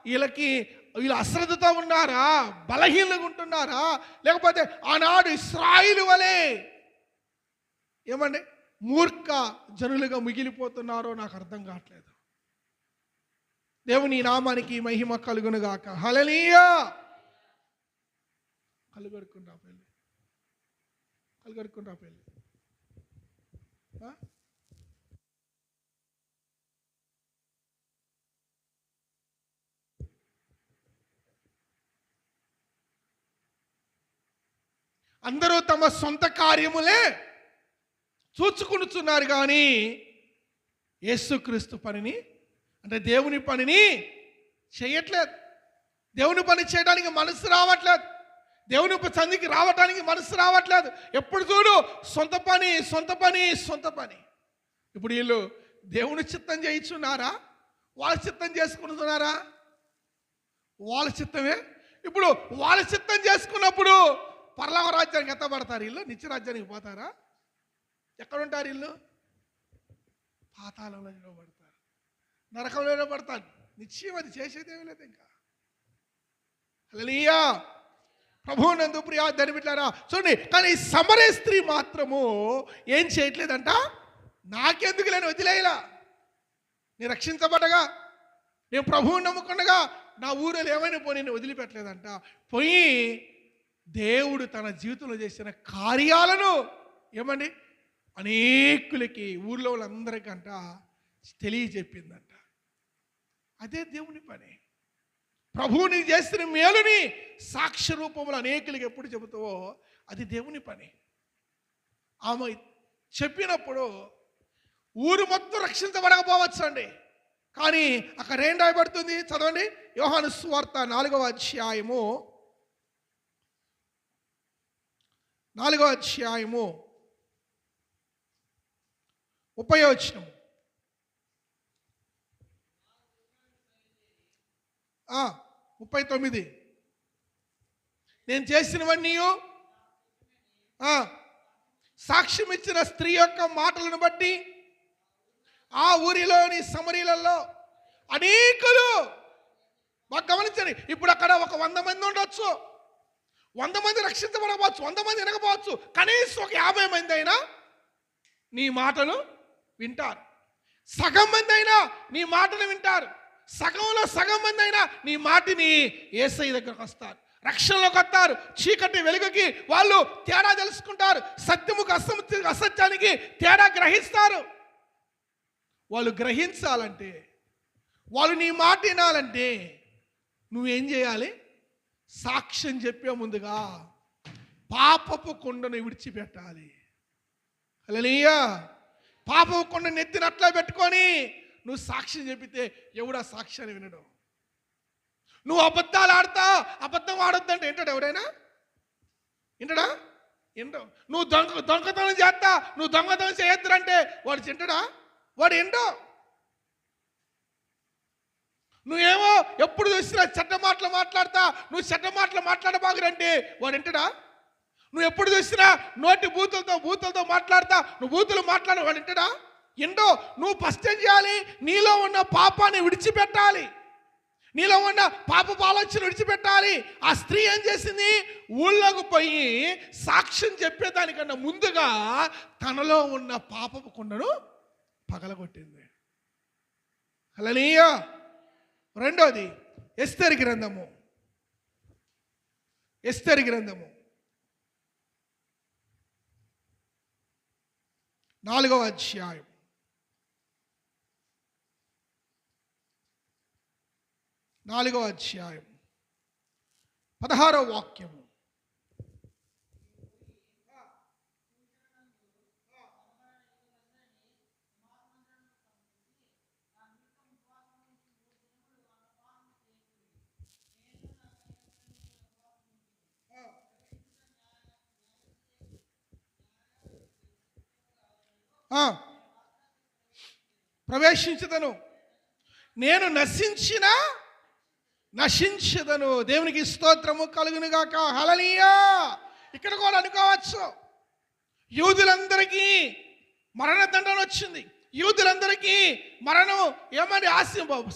వీళ్ళు అశ్రద్ధతో ఉన్నారా, బలహీనంగా ఉంటున్నారా, లేకపోతే ఆనాడు ఇశ్రాయేలు వలె ఏమండి మూర్ఖ జనులుగా మిగిలిపోతున్నారో నాకు అర్థం కావట్లేదు. దేవుని నామానికి మహిమ కలుగును గాక. హల్లెలూయా. కలుగడుకుంటా పెళ్ళి అందరూ తమ సొంత కార్యములే చూచుకుంటున్నారు కానీ యేసుక్రీస్తు పనిని, అంటే దేవుని పనిని చేయట్లేదు. దేవుని పని చేయడానికి మనసు రావట్లేదు, దేవుని సంధికి రావటానికి మనసు రావట్లేదు. ఎప్పుడు చూడు సొంత పని. ఇప్పుడు వీళ్ళు దేవుని చిత్తం చేయించున్నారా, వాళ్ళ చిత్తం చేసుకుంటున్నారా? వాళ్ళ చిత్తమే. ఇప్పుడు వాళ్ళ చిత్తం చేసుకున్నప్పుడు పరలోక రాజ్యానికి ఎత్తబడతారు వీళ్ళు, నిత్య రాజ్యానికి పోతారా? ఎక్కడుంటారు వీళ్ళు? పాతాళంలో నిలబడతారు, నరకంలో నిలబడతారు. నిశ్చయం అది చేసేదేమీ లేదు ఇంకా. హల్లెలూయా. ప్రభువునందు ప్రియా ధనిబిడ్లారా చూడండి. కానీ సమరయ స్త్రీ మాత్రము ఏం చేయట్లేదంట? నాకెందుకు లేని వదిలేయలా, నేను రక్షించబడగా, నేను ప్రభువుని నమ్ముకుండగా నా ఊరిలో ఏమైనా పోయి నేను వదిలిపెట్టలేదంట. పోయి దేవుడు తన జీవితంలో చేసిన కార్యాలను ఏమండి అనేకులకి, ఊర్లో వాళ్ళందరికంట తెలియజెప్పిందంట. అదే దేవుని పని. ప్రభువుని చేసిన మేలుని సాక్ష్య రూపంలో అనేకులకి ఎప్పుడు చెబుతావో అది దేవుని పని. ఆమె చెప్పినప్పుడు ఊరు మొత్తం రక్షించబడకపోవచ్చు అండి, కానీ అక్కడ ఏం రాయబడుతుంది చదవండి. యోహాను సువార్త 4వ అధ్యాయము 30వ వచనము. 39. నేను చేసినవన్నీ సాక్ష్యం ఇచ్చిన స్త్రీ యొక్క మాటలను బట్టి ఆ ఊరిలోని సమరీలలో అనేకులు, మాకు గమనించండి, ఇప్పుడు అక్కడ ఒక 100 మంది ఉండొచ్చు, 100 మంది రక్షించబడవచ్చు, 100 మంది వినకపోవచ్చు, కనీసం ఒక 50 మంది అయినా నీ మాటలు వింటారు. సగం మంది అయినా నీ మాటలు వింటారు. సగంలో సగం మంది అయినా నీ మాటిని యేసయ్య దగ్గరకు వస్తారు, రక్షణలోకి వస్తారు. చీకటి వెలుగుకి వాళ్ళు తేడా తెలుసుకుంటారు, సత్యముకు అసత్యానికి తేడా గ్రహిస్తారు. వాళ్ళు గ్రహించాలంటే, వాళ్ళు నీ మాట వినాలంటే నువ్వేం చేయాలి? సాక్ష్యం చెప్పే ముందుగా పాపపు కొండను విడిచిపెట్టాలి. హల్లెలూయా. పాపపు కొండను నెత్తినట్లా పెట్టుకొని నువ్వు సాక్ష్యం చెప్పితే ఎవడా సాక్ష్యాన్ని వినడం? నువ్వు అబద్ధాలు ఆడతా, అబద్ధం ఆడొద్దంటే ఏంటాడు ఎవరైనా? ఏంటడా? ఏంటో నువ్వు దొంగతనం చేస్తా, నువ్వు దొంగతనం చేయొద్దురంటే వాడు తింటడా? వాడు ఏంటో. నువ్వేమో ఎప్పుడు చూసినా చెడ్డ మాటలు మాట్లాడతా, నువ్వు చెడ్డ మాటలు మాట్లాడబాగురంటే వాడు ఏంటడా? నువ్వు ఎప్పుడు చూసినా నోటి బూతులతో మాట్లాడతా, నువ్వు బూతులు మాట్లాడ వాడు ఏంటడా? ఏంటో. నువ్వు ఫస్ట్ ఏం చేయాలి? నీలో ఉన్న పాపాన్ని విడిచిపెట్టాలి, నీలో ఉన్న పాపపు ఆలోచన విడిచిపెట్టాలి. ఆ స్త్రీ ఏం చేసింది? ఊళ్ళోకి పోయి సాక్ష్యం చెప్పేదానికన్నా ముందుగా తనలో ఉన్న పాపపు కొండను పగలగొట్టింది. హల్లెలూయా. రెండోది ఎస్తేరు గ్రంథము 4వ అధ్యాయం 16వ వాక్యము. ప్రవేశించదను, నేను నశించదను. దేవునికి స్తోత్రము కలుగును గాక. హల్లెలూయా. ఇక్కడ కూడా అనుకోవచ్చు, యూదులందరికీ మరణదండన వచ్చింది, యూదులందరికీ మరణం ఏమని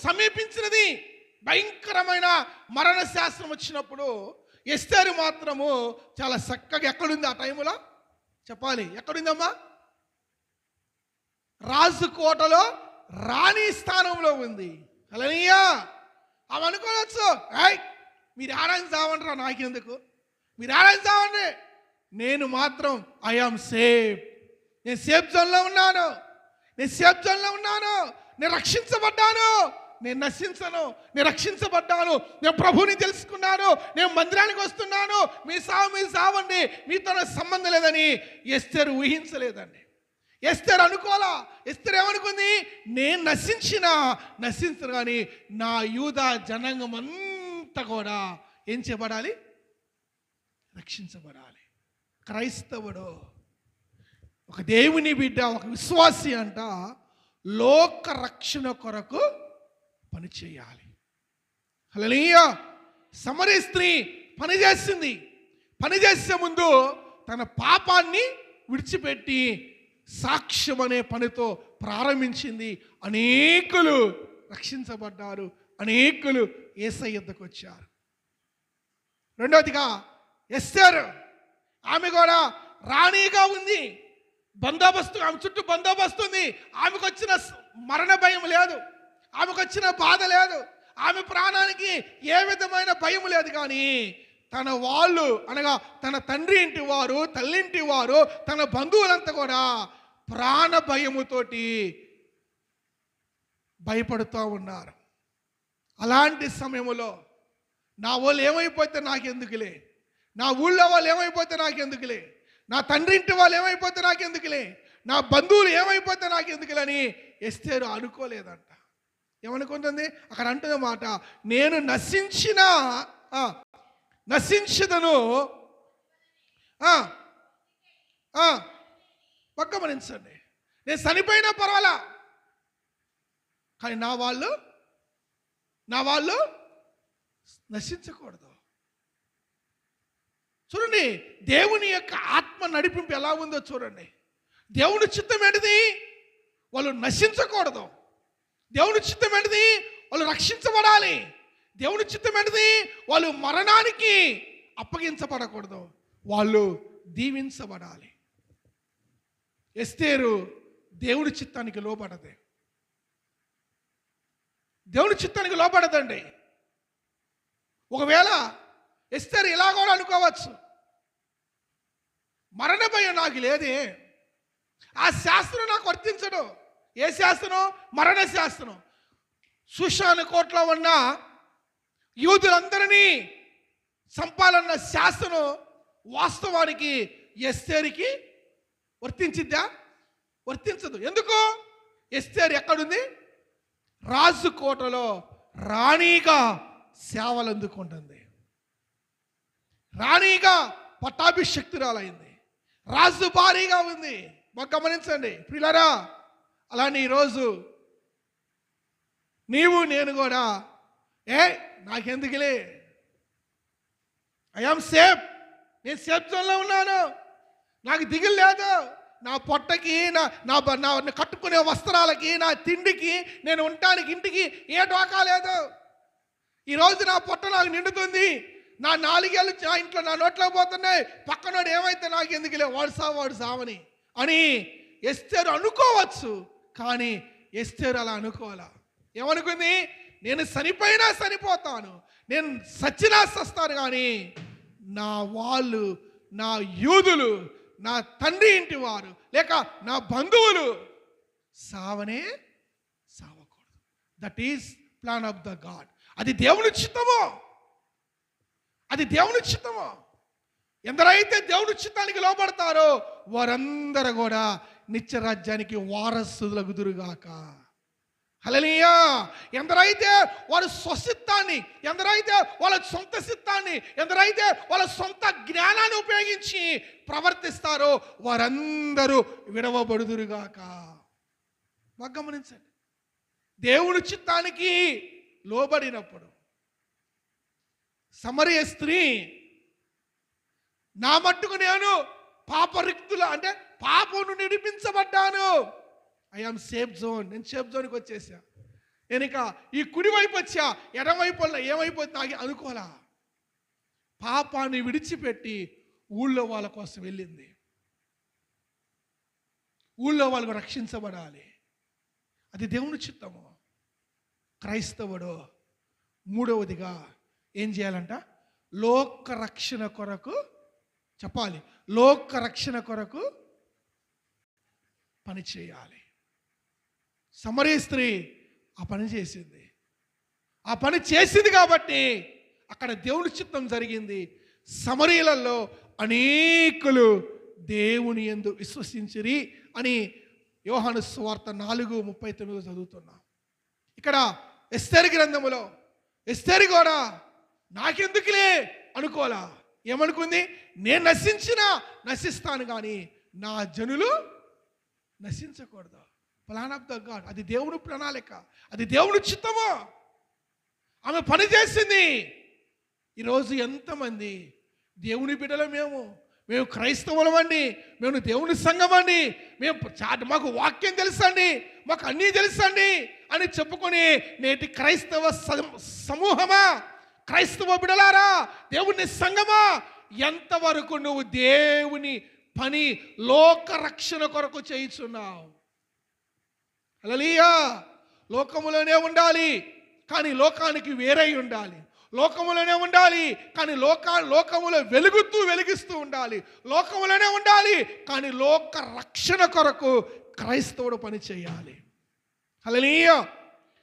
సమీపించినది, భయంకరమైన మరణ శాస్త్రం వచ్చినప్పుడు ఎస్తేరు మాత్రము చాలా చక్కగా ఎక్కడుంది ఆ టైంలో? చెప్పాలి, ఎక్కడుందమ్మా? రాజు కోటలో రాణి స్థానంలో ఉంది. హల్లెలూయా. అవి అనుకోవచ్చు, మీరు ఆరాధన చావండిరా, నాకెందుకు, మీరు ఆరాధన చావండి, నేను మాత్రం ఐఆమ్ సేఫ్, నేను సేఫ్ జోన్లో ఉన్నాను, నేను రక్షించబడ్డాను, నేను నశించను, నేను రక్షించబడ్డాను, నేను ప్రభువుని తెలుసుకున్నాను, నేను మందిరానికి వస్తున్నాను, మీరు సావండి, మీతో సంబంధం లేదని ఎస్తేరు ఊహించలేదండి. ఎస్తేరు అనుకోలా. ఎస్తేరు ఏమనుకుంది? నేను నశించను కానీ నా యూదా జనాంగం అంతా కూడా ఏం చేయబడాలి? రక్షించబడాలి. క్రైస్తవుడు, ఒక దేవుని బిడ్డ, ఒక విశ్వాసి అంట లోక రక్షణ కొరకు పనిచేయాలి. హల్లెలూయా. సమరీ స్త్రీ పనిచేసే ముందు తన పాపాన్ని విడిచిపెట్టి సాక్ష్యం అనే పనితో ప్రారంభించింది. అనేకులు రక్షించబడ్డారు, అనేకులు యేసయ్య యొద్దకు వచ్చారు. రెండవదిగా ఎస్తేరు, ఆమె కూడా రాణిగా ఉంది, బందోబస్తు, ఆమె చుట్టూ బందోబస్తు ఉంది. ఆమెకు వచ్చిన మరణ భయం లేదు, ఆమెకు వచ్చిన బాధ లేదు, ఆమె ప్రాణానికి ఏ విధమైన భయం లేదు. కానీ తన వాళ్ళు అనగా తన తండ్రి ఇంటి వారు, తల్లింటి వారు, తన బంధువులంతా కూడా ప్రాణ భయముతోటి భయపడుతూ ఉన్నారు. అలాంటి సమయంలో నా వాళ్ళు ఏమైపోతే నాకెందుకులే, నా ఊళ్ళో వాళ్ళు ఏమైపోతే నాకెందుకులే, నా తండ్రి ఇంటి వాళ్ళు ఏమైపోతే నాకెందుకులే, నా బంధువులు ఏమైపోతే నాకెందుకులని ఎస్తేరు అనుకోలేదంట. ఏమనుకుంటుంది? అక్కడ అంటున్న మాట, నేను నశించదను. గమనించండి, నేను చనిపోయినా పర్వాలా, కానీ నా వాళ్ళు నశించకూడదు. చూడండి, దేవుని యొక్క ఆత్మ నడిపింపు ఎలా ఉందో చూడండి. దేవుని చిత్తం ఏంటిది? వాళ్ళు నశించకూడదు. దేవుని చిత్తం ఏంటిది? వాళ్ళు రక్షించబడాలి. దేవుని చిత్తం ఏంటిది? వాళ్ళు మరణానికి అప్పగించబడకూడదు, వాళ్ళు దీవించబడాలి. ఎస్తేరు దేవుని చిత్తానికి లోబడదే, దేవుని చిత్తానికి లోబడదండి. ఒకవేళ ఎస్తేరు ఇలా కూడా అనుకోవచ్చు, మరణ భయం నాకు లేదే, ఆ శాస్త్రం నాకు వర్తించడు. ఏ శాస్త్రం? మరణ శాస్త్రం. షూషాను కోటలో ఉన్న యూదులందరినీ చంపాలన్న శాసనం వాస్తవానికి ఎస్తేరుకి వర్తించిద్దా? వర్తించదు. ఎందుకు? ఎస్తేరు ఎక్కడుంది? రాజు కోటలో రాణిగా సేవలు అందుకుంటుంది. రాణిగా పట్టాభిషక్తురాలైంది. రాజు భారీగా ఉంది. మాకు గమనించండి ప్రియులారా. అలానే ఈరోజు నీవు నేను కూడా నాకెందుకులే, ఐఆమ్ సేఫ్, నేను సేఫ్ జోన్లో ఉన్నాను, నాకు దిగులు లేదు, నా పొట్టకి నా కట్టుకునే వస్త్రాలకి నా తిండికి నేను ఉండటానికి ఇంటికి ఏ డోకా లేదు. ఈరోజు నా పొట్ట నాకు నిండుతుంది, నా 4 ఏళ్ళు నా ఇంట్లో నా నోట్లో పోతున్నాయి, పక్కనోడు ఏమైతే నాకు ఎందుకులే, వాడు సావని అని ఎస్తేరు అనుకోవచ్చు. కానీ ఎస్తేరు అలా అనుకోవాలా. ఏమనుకుంది? నేను చనిపోయినా చనిపోతాను, నేను సచ్చినా చస్తాను, కానీ నా వాళ్ళు, నా యూదులు, నా తండ్రి ఇంటి వారు లేక నా బంధువులు సావనే సావకూడదు. That is plan of the God. అది దేవుని చిత్తము. అది దేవుని చిత్తము. ఎందరైతే దేవుని చిత్తానికి లోపడతారో వారందరూ కూడా నిత్యరాజ్యానికి వారసులగుదురుగాక. హల్లెలూయా. ఎందరైతే వారి స్వసిత్తాన్ని, ఎందరైతే వాళ్ళ సొంత సిత్తాన్ని, ఎందరైతే వాళ్ళ సొంత జ్ఞానాన్ని ఉపయోగించి ప్రవర్తిస్తారో వారందరూ విడవబడుదురుగాక. బాగా గమనించండి. దేవుని చిత్తానికి లోబడినప్పుడు సమరయ స్త్రీ నా మట్టుకు నేను పాపరిక్తుల అంటే పాపం నుండి విడిపించబడ్డాను, ఐఆమ్ సేఫ్ జోన్, నేను సేఫ్ జోన్కి వచ్చేసా, నేను ఇక ఈ కుడివైపు వచ్చా, ఎడమవైపు ఏమైపోతుంది నాకు అనుకోలా. పాపాన్ని విడిచిపెట్టి ఊళ్ళో వాళ్ళ కోసం వెళ్ళింది. ఊళ్ళో వాళ్ళకు రక్షించబడాలి. అది దేవుని చిత్తము. క్రైస్తవుడు మూడవదిగా ఏం చేయాలంట? లోక రక్షణ కొరకు చెప్పాలి. లోక రక్షణ కొరకు పని చేయాలి. సమరయ స్త్రీ ఆ పని చేసింది. ఆ పని చేసింది కాబట్టి అక్కడ దేవుని చిత్తం జరిగింది. సమరయులలో అనేకులు దేవుని యందు విశ్వసించిరి అని యోహాను సువార్త 4:39 చదువుతున్నాం. ఇక్కడ ఎస్తేరు గ్రంథములో ఎస్తేరు కూడా నాకెందుకులే అనుకోలా. ఏమనుకుంది? నేను నశిస్తాను కానీ నా జనులు నశించకూడదు. Plan of the God. అది దేవుని ప్రణాళిక, అది దేవుని చిత్తము. ఆమె పని చేసింది. ఈరోజు ఎంతమంది దేవుని బిడ్డలు మేము క్రైస్తవులమండి, మేము దేవుని సంఘం అండి, మాకు వాక్యం తెలుసండి, మాకు అన్నీ తెలుసండి అని చెప్పుకొని నేటి క్రైస్తవ సమూహమా, క్రైస్తవ బిడ్డలారా, దేవుని సంఘమా, ఎంతవరకు నువ్వు దేవుని పని లోక రక్షణ కొరకు చేయుచున్నావు? హల్లెలూయా. లోకములోనే ఉండాలి కానీ లోకానికి వేరై ఉండాలి. లోకములోనే ఉండాలి కానీ లోకములో వెలిగిస్తూ ఉండాలి. లోకములోనే ఉండాలి కానీ లోక రక్షణ కొరకు క్రైస్తవుడు పని చేయాలి. హల్లెలూయా.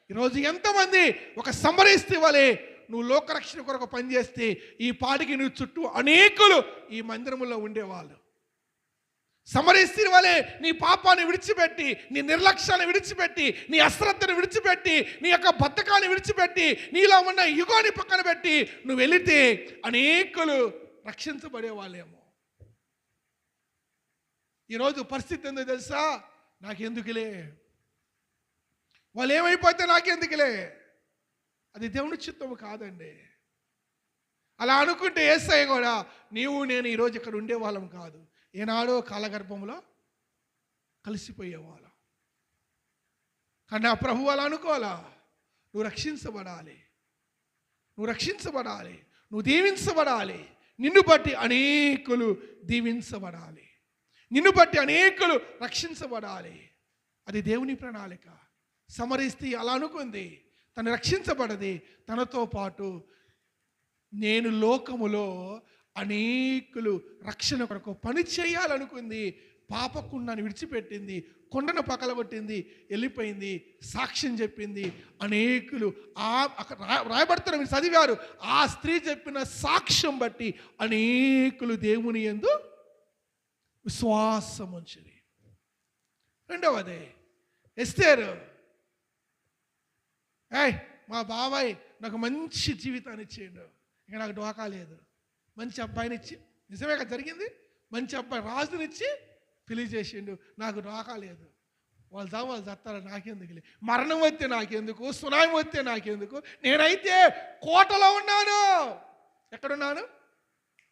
ఈరోజు ఎంతమంది ఒక సమరయ స్త్రీ వలె నువ్వు లోకరక్షణ కొరకు పనిచేస్తే ఈ పాటికి నువ్వు చుట్టూ అనేకులు ఈ మందిరంలో ఉండేవాళ్ళు. సమరయ స్త్రీ వలె నీ పాపాన్ని విడిచిపెట్టి, నీ నిర్లక్ష్యాన్ని విడిచిపెట్టి, నీ అశ్రద్ధను విడిచిపెట్టి, నీ యొక్క బద్ధకాన్ని విడిచిపెట్టి, నీలో ఉన్న యుగాన్ని పక్కన పెట్టి నువ్వు వెళితే అనేకులు రక్షించబడే వాళ్ళేమో. ఈరోజు పరిస్థితి ఏందో తెలుసా? నాకెందుకులే, వాళ్ళు ఏమైపోతే నాకెందుకులే. అది దేవుని చిత్తము కాదండి. అలా అనుకుంటే యేసయ్య కూడా నీవు నేను ఈరోజు ఇక్కడ ఉండేవాళ్ళం కాదు, ఏనాడో కాలగర్భంలో కలిసిపోయేవాళ్ళం. కానీ ఆ ప్రభు అలా అనుకోవాలా. నువ్వు రక్షించబడాలి, నువ్వు దీవించబడాలి. నిన్ను బట్టి అనేకులు దీవించబడాలి, నిన్ను బట్టి అనేకులు రక్షించబడాలి. అది దేవుని ప్రణాళిక. సమరయ స్త్రీ అలా అనుకుంది. తను రక్షించబడది, తనతో పాటు నేను లోకములో అనేకులు రక్షణ కొరకు పని చేయాలనుకుంది. పాపకుండాన్ని విడిచిపెట్టింది, కొండను పగలగొట్టింది, వెళ్ళిపోయింది, సాక్ష్యం చెప్పింది. అనేకులు అక్కడ రాయబడుతున్న మీరు చదివారు, ఆ స్త్రీ చెప్పిన సాక్ష్యం బట్టి అనేకులు దేవుని యందు విశ్వాసం ఉంచిరి. రెండవది ఎస్తేరు. మా బాబాయ్ నాకు మంచి జీవితాన్ని ఇచ్చేయండు, ఇక నాకు డోకా లేదు. మంచి అబ్బాయిని ఇచ్చి, నిజమే కదా జరిగింది, మంచి అబ్బాయి రాజునిచ్చి పెళ్లి చేసిండు, నాకు డోకా లేదు. వాళ్ళు చత్తారు, నాకెందుకు, మరణం వస్తే నాకెందుకు, సునామీ వస్తే నాకెందుకు, నేనైతే కోటలో ఉన్నాను. ఎక్కడున్నాను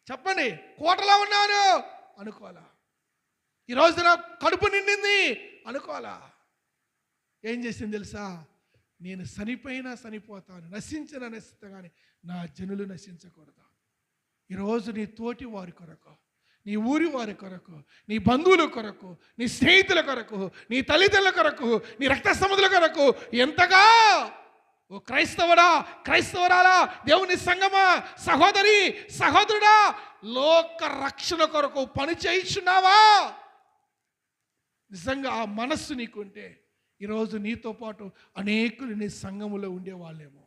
చెప్పండి? కోటలో ఉన్నాను అనుకోవాలా? ఈరోజు నా కడుపు నిండింది అనుకోవాలా? ఏం చేసింది తెలుసా? నేను చనిపోయినా చనిపోతాను, నశించినా నశిస్తా, కానీ నా జనులు నశించకూడదు. ఈరోజు నీ తోటి వారి కొరకు, నీ ఊరి వారి కొరకు, నీ బంధువుల కొరకు, నీ స్నేహితుల కొరకు, నీ తల్లిదండ్రుల కొరకు, నీ రక్త సంబంధుల కొరకు ఎంతగా, ఓ క్రైస్తవుడా, క్రైస్తవురాలా, దేవుని సంగమా, సహోదరి సహోదరుడా, లోక రక్షణ కొరకు పని చేయించున్నావా? నిజంగా ఆ మనస్సు నీకుంటే ఈరోజు నీతో పాటు అనేకులు నీ సంఘములో ఉండేవాళ్ళేమో.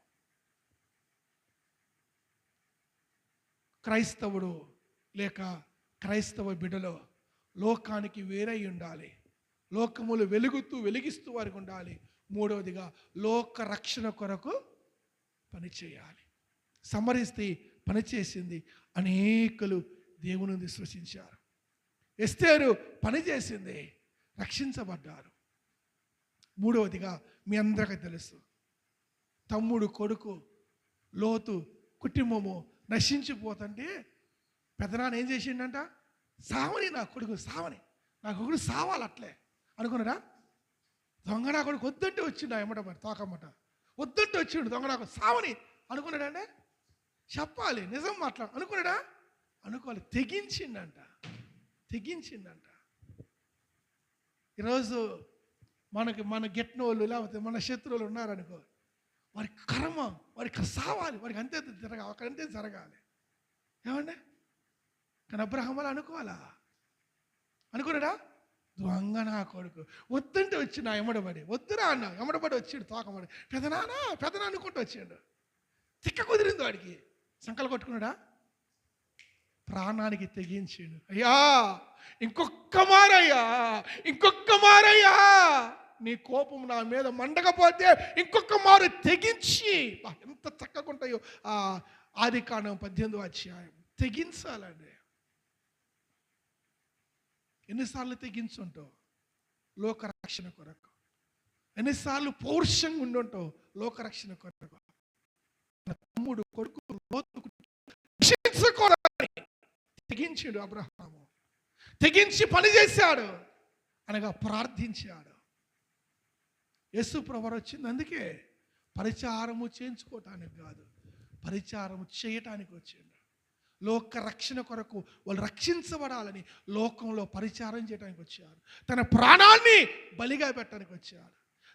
క్రైస్తవుడు లేక క్రైస్తవ బిడ్డలో లోకానికి వేరై ఉండాలి. లోకములు వెలిగిస్తూ వారికి ఉండాలి. మూడవదిగా లోక రక్షణ కొరకు పనిచేయాలి. సమరిస్తే పనిచేసింది, అనేకులు దేవుని సృష్టించారు. ఎస్తేరు పనిచేసింది, రక్షించబడ్డారు. మూడవదిగా మీ అందరికీ తెలుసు, తమ్ముడు కొడుకు లోతు కుటుంబము నశించిపోతుంటే పెదనాన్న ఏం చేసిండంట? సావని నా కొడుకు సావని, నా కొడుకు సావాలి అట్లే అనుకున్నాడా? దొంగ నా కొడుకు వద్దంటే వచ్చిండు, ఎమ్మట తోకమ్మట వద్దంటే వచ్చిండు దొంగ నాకు సావని అనుకున్నాడంటే చెప్పాలి, నిజం అనుకున్నాడా? అనుకోవాలి. తెగించిండంట. ఈరోజు మన గెట్టిన వాళ్ళు లేకపోతే మన శత్రువులు ఉన్నారనుకో, వారి కర్మ వారికి సావాలి, వారికి అంతే జరగాలి, అక్కడంతే జరగాలి. ఏమండి? కానీ అబ్రహాములు అనుకోవాలా? అనుకున్నాడా? దొంగ నా కొడుకు వద్దంటే వచ్చిండు, నా ఎమ్మడబడి వద్దురా అన్న, ఎమ్మడబడి వచ్చిండు తోకబడి, పెదనా అనుకుంటూ వచ్చిండు. తిక్క కుదిరింది వాడికి, సంకలు కొట్టుకున్నాడా? ప్రాణానికి తెగించిండు. అయ్యా ఇంకొక్క మారయ్యా, నీ కోపం నా మీద మండకపోతే ఇంకొక మారు తెగించి, ఎంత చక్కగా ఉంటాయో ఆ ఆదికాండం 18వ అధ్యాయం. తెగించాలండి. ఎన్నిసార్లు తెగించుంటావు లోకరక్షణ కొరకు? ఎన్నిసార్లు పౌరుషంగా ఉండుంటావు లోకరక్షణ కొరకు? తమ్ముడు కొడుకు రక్షించుకోవడానికి తెగించాడు అబ్రహాము. తెగించి పని చేశాడు అనగా ప్రార్థించాడు. యేసు ప్రభువు వచ్చింది అందుకే, పరిచారము చేయించుకోవటానికి కాదు, పరిచారము చేయటానికి వచ్చిండు. లోక రక్షణ కొరకు వాళ్ళు రక్షించబడాలని లోకంలో పరిచారం చేయడానికి వచ్చారు. తన ప్రాణాన్ని బలిగా పెట్టడానికి వచ్చారు.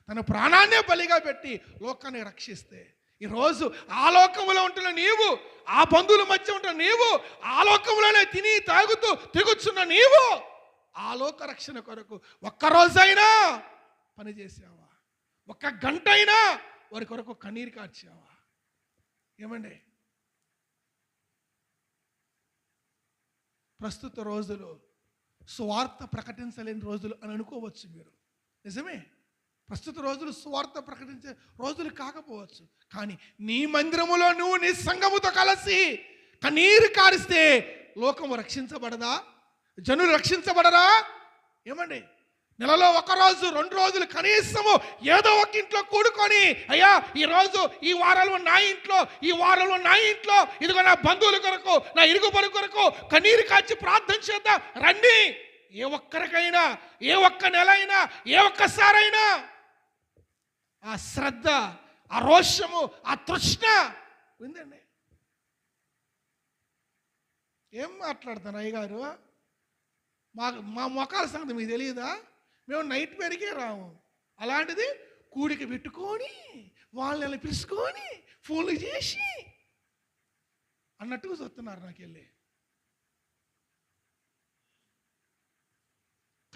తన ప్రాణాన్నే బలిగా పెట్టి లోకాన్ని రక్షిస్తే, ఈరోజు ఆ లోకంలో ఉంటున్న నీవు, ఆ బంధువుల మధ్య ఉంటున్న నీవు, ఆ లోకంలోనే తిని తాగుతూ తిరుగుతున్న నీవు, ఆ లోక రక్షణ కొరకు ఒక్కరోజైనా పనిచేసావా? ఒక్క గంట అయినా వారి కొరకు కన్నీరు కార్చావా? ఏమండి? ప్రస్తుత రోజులు సువార్త ప్రకటించలేని రోజులు అని అనుకోవచ్చు మీరు. నిజమే, ప్రస్తుత రోజులు సువార్త ప్రకటించే రోజులు కాకపోవచ్చు, కానీ నీ మందిరములో నువ్వు నీ సంఘముతో కలిసి కన్నీరు కారిస్తే లోకము రక్షించబడదా? జనులు రక్షించబడరా? ఏమండి? నెలలో 1 రోజు 2 రోజులు కనీసము ఏదో ఒక ఇంట్లో కూడుకొని, అయ్యా ఈరోజు ఈ వారంలో నా ఇంట్లో, ఈ వారంలో నా ఇంట్లో, ఇదిగో నా బంధువుల కొరకు, నా ఇరుగు పొరుగు కొరకు కన్నీరు కాచి ప్రార్థన చేద్దాం రండి. ఏ ఒక్కరికైనా, ఏ ఒక్క నెల అయినా, ఏ ఒక్కసారైనా ఆ శ్రద్ధ, ఆ రోషము, ఆ తృష్ణ ఉందండి. ఏం మాట్లాడతాను అయ్యగారు? మా మొఖాల సంగతి మీకు తెలియదా? మేము నైట్ పేరుకే రాము. అలాంటిది కూడికి పెట్టుకొని వాళ్ళని పిలుచుకొని ఫోన్లు చేసి అన్నట్టుగా చూస్తున్నారు. నాకు వెళ్ళి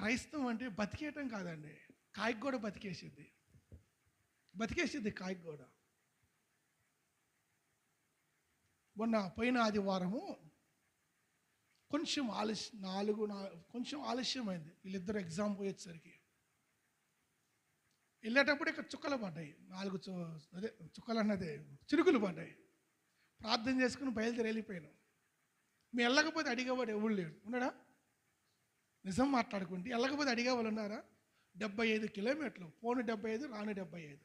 క్రైస్తవం అంటే బతికేయటం కాదండి, కాయకు కూడా బతికేసిద్ది కాయకు కూడా. మొన్న పోయిన ఆదివారము కొంచెం ఆలస్యమైంది. వీళ్ళిద్దరు ఎగ్జామ్ పోయేసరికి వెళ్ళేటప్పుడు ఇక్కడ చుక్కలు పడ్డాయి, చుక్కలు అన్నదే చిరుకులు పడ్డాయి. ప్రార్థన చేసుకుని బయలుదేరి వెళ్ళిపోయాను. మీ వెళ్ళకపోతే అడిగేవాడు ఎవరు లేడు, ఉన్నాడా? నిజం మాట్లాడుకుంటే వెళ్ళకపోతే అడిగేవాళ్ళు ఉన్నారా? 75 కిలోమీటర్లు, పోను 75, రాను 75.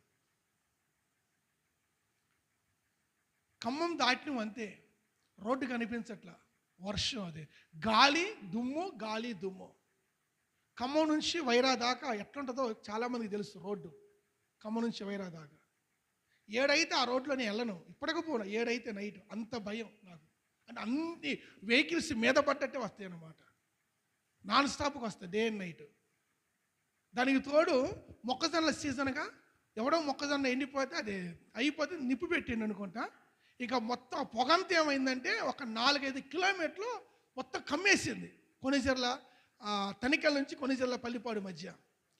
ఖమ్మం దాటినం అంతే, రోడ్డు కనిపించట్లా, వర్షం, అది గాలి దుమ్ము. ఖమ్మం నుంచి వైరా దాకా ఎట్లుంటుందో చాలామందికి తెలుసు రోడ్డు. ఖమ్మం నుంచి వైరా దాకా 7 అయితే ఆ రోడ్లో నేను వెళ్ళను, ఇప్పటికి పోను. 7 అయితే నైట్, అంత భయం నాకు. అంటే అన్ని వెహికల్స్ మీద పడ్డట్టే వస్తాయి అన్నమాట, నాన్ స్టాప్కి వస్తాయి డే అండ్ నైట్. దానికి తోడు మొక్కజొన్నల సీజన్గా ఎవడో మొక్కజొన్న ఎండిపోతే అది అయిపోతే నిప్పు పెట్టిండు అనుకుంటా. ఇక మొత్తం పొగంతా ఏమైందంటే ఒక 4-5 కిలోమీటర్లు మొత్తం కమ్మేసింది. కొనిజర్ల తనికల నుంచి కొనిజర్ల పల్లిపాడు మధ్య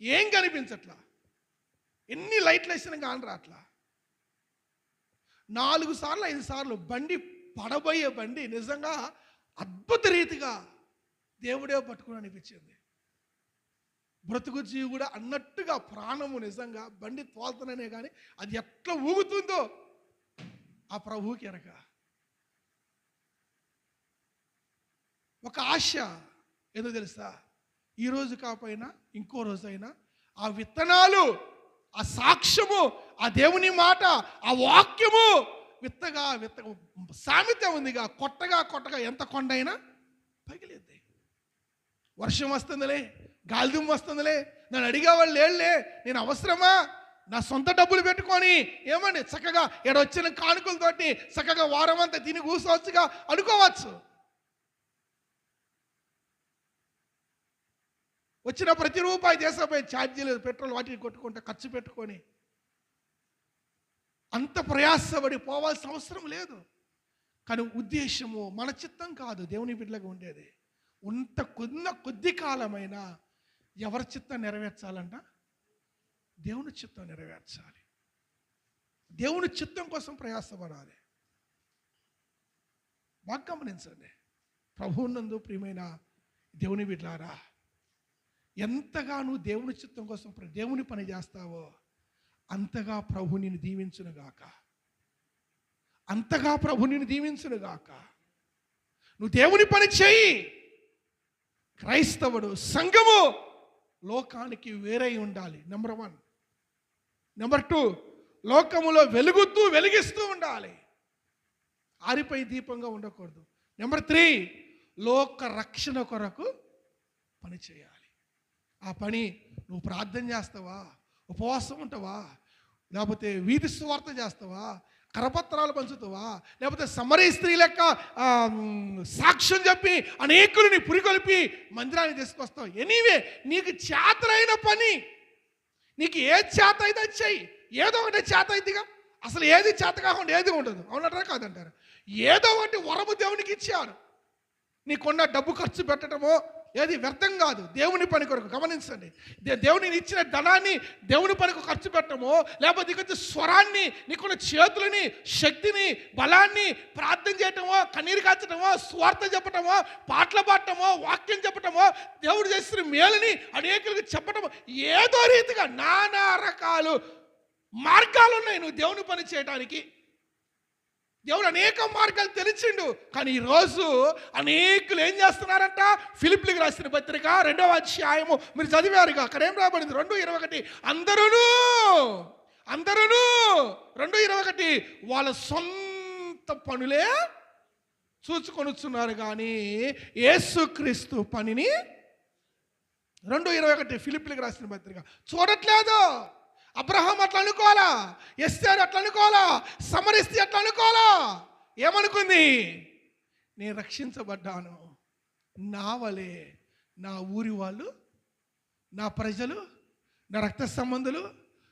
ఏం కనిపించట్లా, ఎన్ని లైట్లు వేసినా కానరా అట్లా. 4 సార్లు 5 సార్లు బండి పడబోయే బండి నిజంగా అద్భుత రీతిగా దేవుడే పట్టుకుని అనిపించింది. బ్రతుకు జీవి కూడా అన్నట్టుగా ప్రాణము నిజంగా బండి తోలుతాననే కానీ అది ఎట్లా ఊగుతుందో ఆ ప్రభువుకి ఎరక. ఒక ఆశ ఏదో తెలుసా, ఈరోజు కాకపోయినా ఇంకో రోజైనా ఆ విత్తనాలు, ఆ సాక్ష్యము, ఆ దేవుని మాట, ఆ వాక్యము విత్తగా సామెత ఉందిగా, కొట్టగా ఎంత కొండైనా పగిలిద్ది. వర్షం వస్తుందిలే, గాలిదుమ్ము వస్తుందిలే, నన్ను అడిగేవాళ్ళు లేళ్ళే, నేను అవసరమా? నా సొంత డబ్బులు పెట్టుకొని ఏమండి చక్కగా ఎడొచ్చిన కానుకలతోటి చక్కగా వారం అంతా తిని కూర్చోవచ్చుగా అనుకోవచ్చు. వచ్చిన ప్రతి రూపాయి దేశపై ఛార్జీలు, పెట్రోల్ వాటిని కొట్టుకుంటే ఖర్చు పెట్టుకొని అంత ప్రయాసపడి పోవాల్సిన అవసరం లేదు. కానీ ఉద్దేశము మన చిత్తం కాదు, దేవుని బిడ్డలుగా ఉండేది. కొద్ది కాలమైనా ఎవరి చిత్తం నెరవేర్చాలంట? దేవుని చిత్తం నెరవేర్చాలి. దేవుని చిత్తం కోసం ప్రయాసపడాలి. బాగా గమనించండి, ప్రభువునందు ప్రియమైన దేవుని బిడ్డలారా, ఎంతగా నువ్వు దేవుని చిత్తం కోసం దేవుని పని చేస్తావో అంతగా ప్రభు నిన్ను దీవించునుగాక, అంతగా ప్రభు నిన్ను దీవించునుగాక. నువ్వు దేవుని పని చేయి. క్రైస్తవుడు, సంఘము లోకానికి వేరై ఉండాలి. నెంబర్ 1. నెంబర్ 2, లోకములో వెలిగిస్తూ ఉండాలి, ఆరిపై దీపంగా ఉండకూడదు. నెంబర్ 3, లోక రక్షణ కొరకు పని చేయాలి. ఆ పని నువ్వు ప్రార్థన చేస్తావా, ఉపవాసం ఉంటావా, లేకపోతే వీధి సువార్త చేస్తావా, కరపత్రాలు పంచుతావా, లేకపోతే సమరీ స్త్రీ లెక్క సాక్ష్యం చెప్పి అనేకులని పురికొల్పి మందిరాన్ని తీసుకొస్తావు. ఎనీవే నీకు చేతనైన పని, నీకు ఏది చేత అయితే చెయ్యి. ఏదో ఒకటి చేత అయితేగా, అసలు ఏది చేత కాకుండా ఏది ఉండదు, అవునంటారా కాదంటారు? ఏదో ఒకటి వరము దేవునికి ఇచ్చారు. నీకున్న డబ్బు ఖర్చు పెట్టడమో ఏది వ్యర్థం కాదు, దేవుని పని కొరకు. గమనించండి, దేవుని ఇచ్చిన ధనాన్ని దేవుని పనికి ఖర్చు పెట్టడమో, లేకపోతే నీకు స్వరాన్ని, నీకున్న చేతులని, శక్తిని, బలాన్ని ప్రార్థన చేయటమో, కన్నీరు కాచటమో, స్వార్థ చెప్పటమో, పాటలు పాడటమో, వాక్యం చెప్పటమో, దేవుడు చేసిన మేలుని అనేకులకు చెప్పటమో, ఏదో రీతిగా నానా రకాలు మార్గాలు ఉన్నాయి నువ్వు దేవుని పని చేయడానికి. దేవుడు అనేక మార్గాలు తెలిసిండు. కానీ ఈరోజు అనేకులు ఏం చేస్తున్నారంట? ఫిలిప్పీలకు రాసిన పత్రిక 2వ అధ్యాయము మీరు చదివారుగా, అక్కడ ఏం రాబడింది? 2:21. అందరూ 2:21 వాళ్ళ సొంత పనులే చూసుకొనుచున్నారు కానీ యేసుక్రీస్తు పనిని 2:21 ఫిలిప్పీలకు రాసిన పత్రిక చూడట్లేదు. అబ్రహాం అట్లా అనుకోవాలా, ఎస్తేరు అట్లా అనుకోవాలా, సమరిస్తి అట్లా అనుకోవాలా. ఏమనుకుంది? నేను రక్షించబడ్డాను, నా వలే నా ఊరి వాళ్ళు, నా ప్రజలు, నా రక్త సంబంధులు,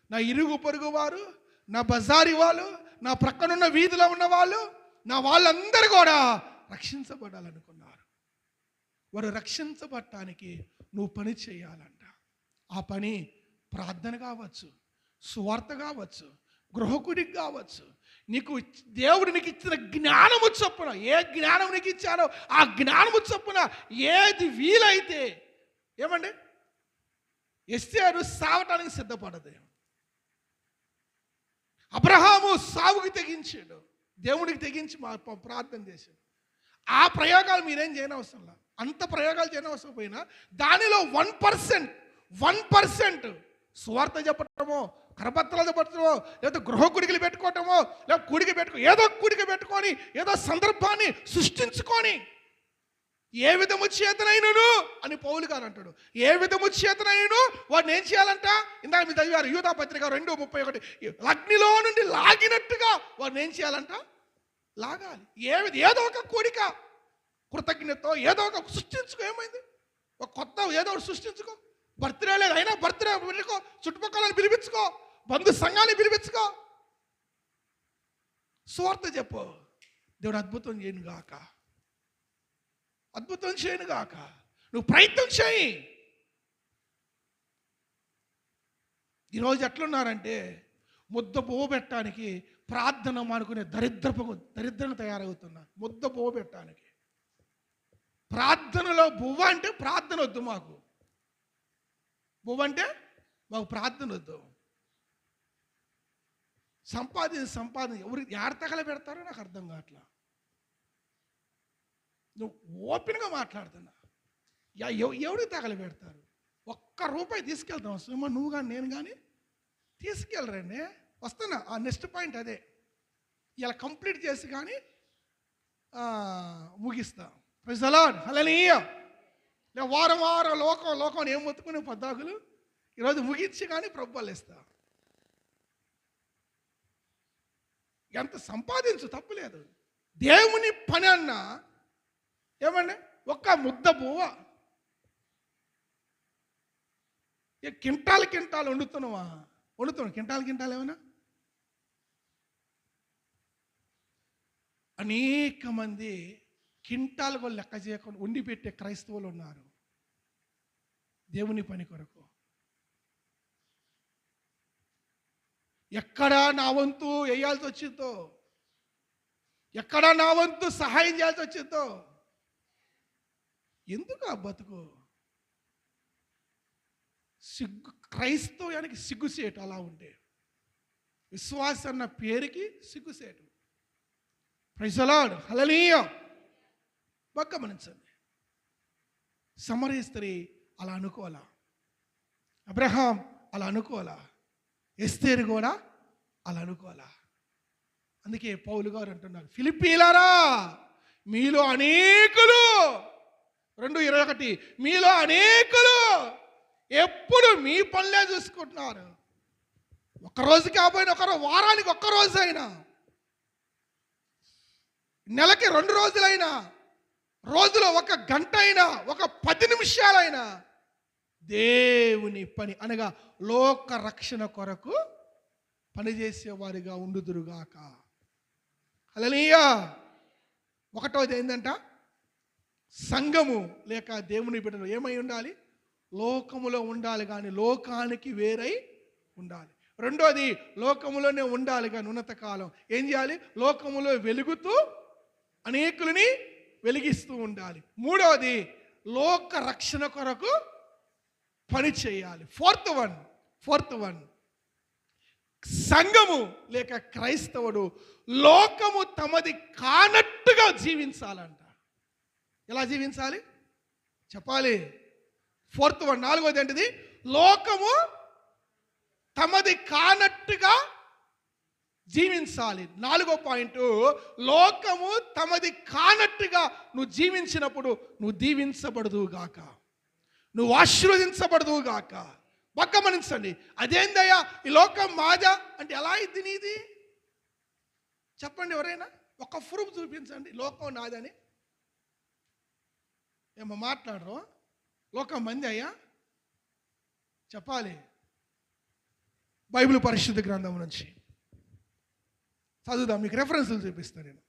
నా ఇరుగు పొరుగు వారు, నా బజారి వాళ్ళు, నా ప్రక్కనున్న వీధిలో ఉన్న వాళ్ళు, నా వాళ్ళందరూ కూడా రక్షించబడాలనుకున్నారు. వారు రక్షించబడటానికి నువ్వు పని చేయాలంట. ఆ పని ప్రార్థన కావచ్చు, సువార్త కావచ్చు, గృహకుడికి కావచ్చు. నీకు దేవుడు నీకు ఇచ్చిన జ్ఞానము చొప్పున, ఏ జ్ఞానం నీకు ఇచ్చారో ఆ జ్ఞానము చొప్పున ఏది వీలైతే. ఏమండి, ఎస్తేరు సావటానికి సిద్ధపడదు. అబ్రహాము సావుకి తెగించాడు, దేవుడికి తెగించి ప్రార్థన చేశాడు. ఆ ప్రయోగాలు మీరేం చేయనవసరంలా, అంత ప్రయోగాలు చేయనవసరం పోయినా దానిలో 1% సువార్త చెప్పటమో, కరపత్రాలు చెప్పటమో, లేదా గృహ కుడికలు పెట్టుకోవటమో, లేదా కుడికి ఏదో కుడికి పెట్టుకొని ఏదో సందర్భాన్ని సృష్టించుకొని ఏ విధము చేతనైనను అని పౌలు గారు అంటాడు. ఏ విధము చేతనైనను వాడిని ఏం చేయాలంట? ఇందాక మీరు చదివారు యూదా పత్రిక 2:31. అగ్నిలో నుండి లాగినట్టుగా వాడిని ఏం చేయాలంట? లాగాలి. ఏదో ఒక కోరిక, కృతజ్ఞత ఏదో ఒక సృష్టించుకో. ఏమైంది? ఒక కొత్త ఏదో ఒకటి సృష్టించుకో. బర్త్డే లేదు అయినా బర్త్డే పెట్టుకో, చుట్టుపక్కల పిలిపించుకో, బంధు సంఘాన్ని పిలిపించుకో, సువార్త చెప్పు. దేవుడు అద్భుతం చేయను గాక, అద్భుతం చేయను గాక. నువ్వు ప్రయత్నం చేయి. ఈరోజు ఎట్లున్నారంటే ముద్ద పోబెట్టడానికి ప్రార్థన మానుకునే దరిద్రను తయారవుతున్నారు. ముద్ద పోబెట్టడానికి ప్రార్థనలో బువ్వ అంటే ప్రార్థన వద్దు మాకు. బువ్వ అంటే మాకు ప్రార్థన వద్దు. సంపాదన ఎవరికి యాడ తగల పెడతారో నాకు అర్థం కావట్లా. నువ్వు ఓపెన్గా మాట్లాడుతున్నా, ఎవరికి తగల పెడతారు? ₹1 తీసుకెళ్తాం సుమా, నువ్వు కానీ నేను కానీ తీసుకెళ్ళరండి. వస్తున్నా, ఆ నెక్స్ట్ పాయింట్ అదే. ఇలా కంప్లీట్ చేసి కానీ ముగిస్తా. ప్రైజ్ ది లార్డ్, హల్లెలూయా. వారం లోకం ఏం మొత్తుకునే పద్దాకులు ఈరోజు ముగించి కానీ ప్రభువులు ఇస్తా. ఎంత సంపాదించు, తప్పులేదు. దేవుని పని అన్నా ఏమండి, ఒక్క ముద్ద పువ్వ కింటాలు వండుతున్నావా? కింటాలు ఏమన్నా? అనేక మంది కింటాలు కూడా లెక్క చేయకుండా ఉండి పెట్టే క్రైస్తవులు ఉన్నారు దేవుని పని కొరకు. ఎక్కడా నా వంతు వేయాల్సి వచ్చిందో, ఎక్కడా నా వంతు సహాయం చేయాల్సి వచ్చిందో, ఎందుకు ఆ బతుకు? క్రైస్తవానికి సిగ్గుసేటు. అలా ఉంటే విశ్వాసం అన్న పేరుకి సిగ్గుసేటు. ప్రైజ్ ది లార్డ్, హల్లెలూయా. బాగా గమనించండి, సమరయ స్త్రీ అలా అనుకోవాలా, అబ్రహాం అలా అనుకోవాలా, ఎస్తేరు కూడా అలా అనుకోవాలా. అందుకే పౌలు గారు అంటున్నారు, ఫిలిప్పీలారా మీలో అనేకులు, 2:21, మీలో అనేకులు ఎప్పుడు మీ పనులే చూసుకుంటున్నారు. ఒక్కరోజు కాకపోయినా, వారానికి ఒక్కరోజైనా, నెలకి 2 రోజులైనా, రోజులో 1 గంట అయినా, 10 నిమిషాలైనా దేవుని పని అనగా లోక రక్షణ కొరకు పనిచేసేవారిగా ఉండుదురుగాక. హల్లెలూయా. 1వది ఏంటంట? సంఘము లేక దేవుని బిడ్డలు ఏమై ఉండాలి? లోకములో ఉండాలి కానీ లోకానికి వేరై ఉండాలి. 2వది లోకములోనే ఉండాలి కానీ ఉన్నత కాలం ఏం చేయాలి? లోకములో వెలుగుతూ అనేకులని వెలిగిస్తూ ఉండాలి. 3వది లోక రక్షణ కొరకు పని చేయాలి. ఫోర్త్ వన్ సంఘము లేక క్రైస్తవుడు లోకము తమది కానట్టుగా జీవించాలంట. ఎలా జీవించాలి చెప్పాలి? 4వది ఏంటిది? లోకము తమది కానట్టుగా జీవించాలి. 4వ పాయింట్, లోకము తమది కానట్టుగా నువ్వు జీవించినప్పుడు నువ్వు దీవించబడదుగాక, నువ్వు ఆశీర్వదించబడదుగాక. బాగా గమనించండి. అదేందయ్యా ఈ లోకం మాదా అంటే ఎలా అయింది నీది? చెప్పండి ఎవరైనా, ఒక ప్రూఫ్ చూపించండి లోకం నాదని. ఏమో మాట్లాడరు? లోకం మంది అయ్యా చెప్పాలి. బైబిల్ పరిశుద్ధ గ్రంథం నుంచి చదువుదాం, మీకు రెఫరెన్సులు చూపిస్తాను నేను.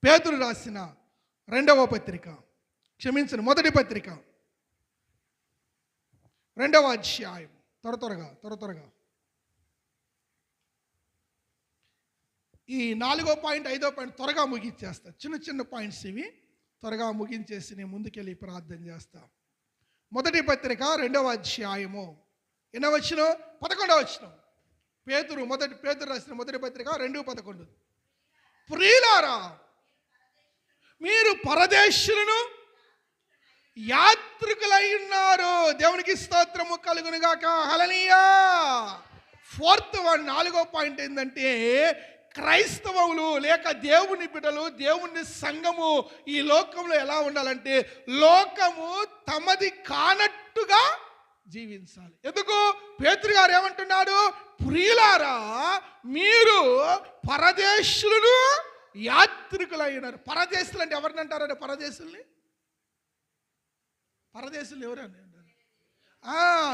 పేతురు రాసిన 2వ పత్రిక, క్షమించండి, మొదటి పత్రిక 2వ అధ్యాయం. త్వరగా ఈ 4వ పాయింట్ 5వ పాయింట్ త్వరగా ముగించేస్తా. చిన్న పాయింట్స్ ఇవి, త్వరగా ముగించేసి నేను ముందుకెళ్ళి ప్రార్థన చేస్తా. మొదటి పత్రిక 2వ అధ్యాయము ఎన్నో వచనం? 11వ వచనం. పేతురు రాసిన మొదటి పత్రిక 2:11. ప్రియులారా, మీరు పరదేశులను యాత్రికులై ఉన్నారు. దేవునికి స్తోత్రము కలుగును గాక. హల్లెలూయా. 4వ పాయింట్ ఏంటంటే, క్రైస్తవులు లేక దేవుని బిడ్డలు, దేవుని సంఘము ఈ లోకంలో ఎలా ఉండాలంటే, లోకము తమది కానట్టుగా జీవించాలి. ఎందుకు? పేతురు గారు ఏమంటున్నాడు? ప్రియులారా, మీరు పరదేశులను యాత్రికులై ఉన్నారు. పరదేశులు అంటే ఎవరిని అంటారంటే, పరదేశుల్ని ఎవరు అంటారు?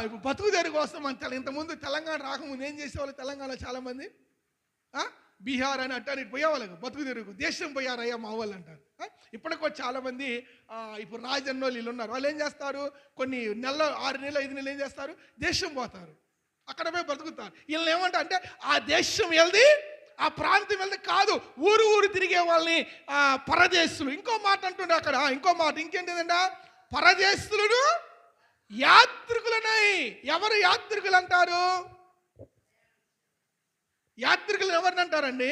ఇప్పుడు బతుకు తెరుగు కోసం అంటారు. ఇంతకుముందు తెలంగాణ రాకముందు ఏం చేసేవాళ్ళు? తెలంగాణలో చాలామంది బీహార్ అని అట్టారు, ఇటు పోయేవాళ్ళకు బతుకు తెరుగు దేశం పోయారయ్యా మా వాళ్ళు అంటారు. ఇప్పటికో చాలామంది ఇప్పుడు రాజన్నోళ్ళు వీళ్ళు ఉన్నారు. వాళ్ళు ఏం చేస్తారు? కొన్ని నెలలు, 6 నెలలు 5 నెలలు ఏం చేస్తారు? దేశం పోతారు, అక్కడ పోయి బతుకుతారు. వీళ్ళని ఏమంటారు అంటే, ఆ దేశం వెళ్ది, ఆ ప్రాంతం వెళ్ది కాదు, ఊరు తిరిగే వాళ్ళని పరదేశులు. ఇంకో మాట అంటుండే అక్కడ, ఇంకో మాట ఇంకేంటిదంట? పరదేశులను యాత్రికులనై. ఎవరు యాత్రికులు అంటారు? యాత్రికులు ఎవరిని అంటారండి?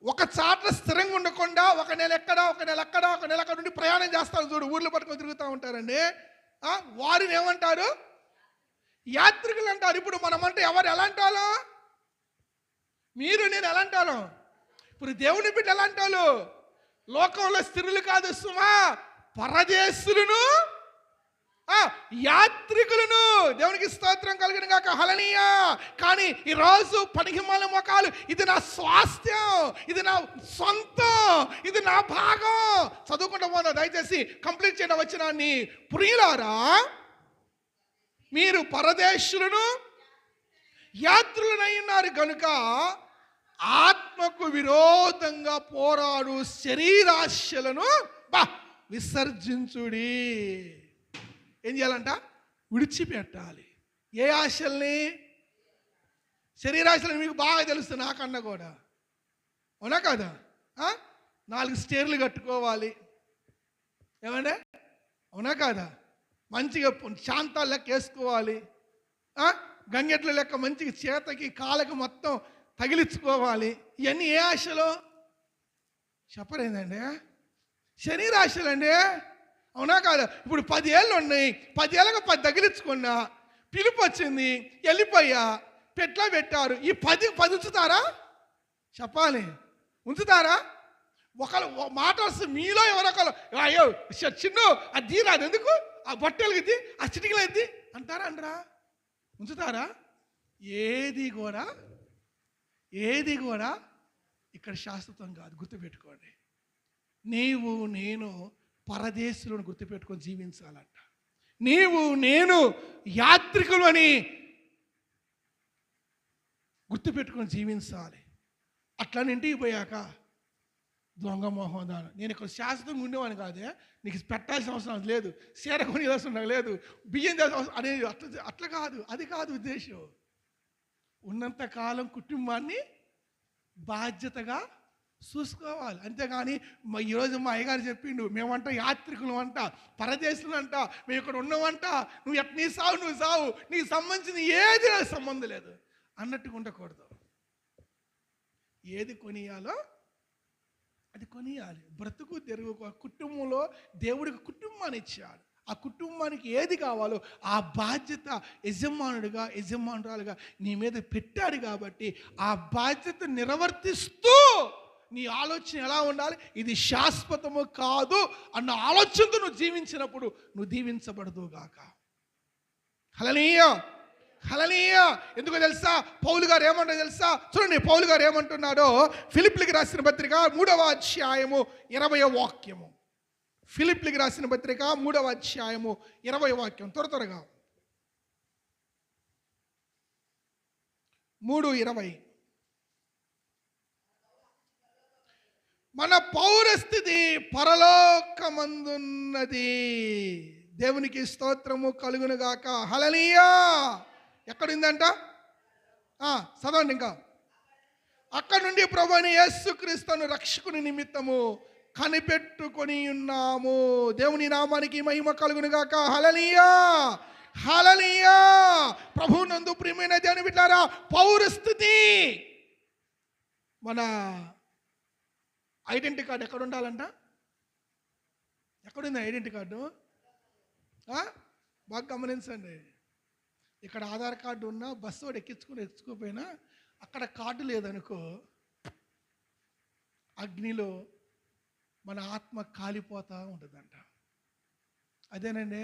ఒక చాట్ల స్థిరంగా ఉండకుండా ఒక నెల ఎక్కడ, ఒక నెల అక్కడ, ఒక నెల అక్కడ నుండి ప్రయాణం చేస్తారు చూడు, ఊర్లు పట్టుకొని తిరుగుతూ ఉంటారండి. వారిని ఏమంటారు? యాత్రికులు అంటారు. ఇప్పుడు మనం అంటే ఎవరు ఎలాంటి వాళ్ళు? మీరు నేను ఎలాంటి వాళ్ళు? ఇప్పుడు దేవుని బిడ్డ ఎలాంటి వాళ్ళు? లోకంలో స్థిరులు కాదు సుమా, పరదేశులను యాత్రికులను. దేవునికి స్తోత్రం కలుగును గాక. హల్లెలూయా. కానీ ఈరోజు పనికిమాల మొఖాలు, ఇది నా స్వాస్థ్యం, ఇది నా సొంతం, ఇది నా భాగం. చదువుకుంటూ పోదా, దయచేసి కంప్లీట్ చేయడం వచ్చినాన్ని. ప్రియులారా, మీరు పరదేశులను యాత్రులనై ఉన్నారు గనుక ఆత్మకు విరోధంగా పోరాడు శరీరాశలను విసర్జించుడి. ఏం చేయాలంట? విడిచిపెట్టాలి. ఏ ఆశల్ని? శరీరాశలని. మీకు బాగా తెలుసు, నాకన్నా కూడా. అవునా కదా? 4 స్టేర్లు కట్టుకోవాలి, ఏమంటే? అవునా కాదా? మంచిగా శాంతాలు లెక్క వేసుకోవాలి, గంగెట్ల లెక్క మంచిగా చేతకి కాళ్ళకి మొత్తం తగిలించుకోవాలి. ఇవన్నీ ఏ ఆశలో? చెప్పరేందండి? శరీరాశలండి. అవునా కాదా? ఇప్పుడు 10 ఏళ్ళు ఉన్నాయి, 10 ఏళ్ళగా 10 తగిలించుకున్నా, పిలుపు వచ్చింది, వెళ్ళిపోయా, పెట్టారు. ఈ 10 ఉంచుతారా? చెప్పాలి, ఉంచుతారా? ఒకళ్ళు మాట వస్తే మీలో ఎవరొకరు, అయ్యో చిన్ను అది రాదు, ఎందుకు ఆ బట్టలు ఎత్తి, ఆ చిటికలు ఎత్తి అంటారా? అనరా? ఉంచుతారా? ఏది కూడా ఇక్కడ శాశ్వతం కాదు. గుర్తుపెట్టుకోండి. నీవు నేను పరదేశులను గుర్తుపెట్టుకొని జీవించాలంట. నీవు నేను యాత్రికులు అని గుర్తుపెట్టుకొని జీవించాలి. అట్లా ఇంటికి పోయాక దొంగ మోహదాన, నేను ఇక్కడ శాశ్వతంగా ఉండేవాని కాదే, నీకు పెట్టాల్సిన అవసరం లేదు, చీర కొని అవసరం లేదు, బియ్యం అవసరం అనేది అట్లా కాదు. అది కాదు ఉద్దేశం. ఉన్నంతకాలం కుటుంబాన్ని బాధ్యతగా చూసుకోవాలి, అంతేగాని ఈరోజు మా అయ్యగారు చెప్పిండు, మేమంట యాత్రికులు అంట, పరదేశులు అంట, మేము ఇక్కడ ఉన్నామంట, నువ్వు నీ సావు నువ్వు సావు, నీకు సంబంధించిన ఏది నాకు సంబంధం లేదు అన్నట్టుగా ఉండకూడదు. ఏది కొనియాలో అది కొనియాలి. బ్రతుకు తెరుగు కుటుంబంలో దేవుడికి కుటుంబాన్ని ఇచ్చాడు. ఆ కుటుంబానికి ఏది కావాలో ఆ బాధ్యత యజమానురాలుగా నీ మీద పెట్టాడు. కాబట్టి ఆ బాధ్యత నిర్వర్తిస్తూ నీ ఆలోచన ఎలా ఉండాలి? ఇది శాశ్వతము కాదు అన్న ఆలోచనతో నువ్వు జీవించినప్పుడు నువ్వు దీవించబడదు గాక. హల్లెలూయా, హల్లెలూయా. ఎందుకో తెలుసా? పౌలు గారు ఏమంటారో తెలుసా? చూడండి, పౌలు గారు ఏమంటున్నాడో. ఫిలిప్పీయులకు రాసిన పత్రిక 3వ అధ్యాయము 20వ వాక్యము. ఫిలిప్పీయులకు రాసిన పత్రిక 3వ అధ్యాయము 20వ వాక్యం. త్వరగా 3:20. మన పౌరస్థితి పరలోకమందున్నది. దేవునికి స్తోత్రము కలుగునుగాక. హల్లెలూయా. ఎక్కడుందంట? చదవండి ఇంకా. అక్కడ నుండి ప్రభువైన యేసుక్రీస్తును రక్షకుని నిమిత్తము కనిపెట్టుకొని ఉన్నాము. దేవుని నామానికి మహిమ కలుగునుగాక. హల్లెలూయా, హల్లెలూయా. ప్రభువునందు ప్రియమైన దేవుని బిడ్డలారా, పౌరస్థితి, మన ఐడెంటిటీ కార్డు ఎక్కడ ఉండాలంట? ఎక్కడుంది ఐడెంటిటీ కార్డు? బాగా గమనించండి. ఇక్కడ ఆధార్ కార్డు ఉన్నా, బస్సు వాడు ఎక్కించుకోపోయినా అక్కడ కార్డు లేదనుకో, అగ్నిలో మన ఆత్మ కాలిపోతూ ఉంటుందంట. అదేనండి,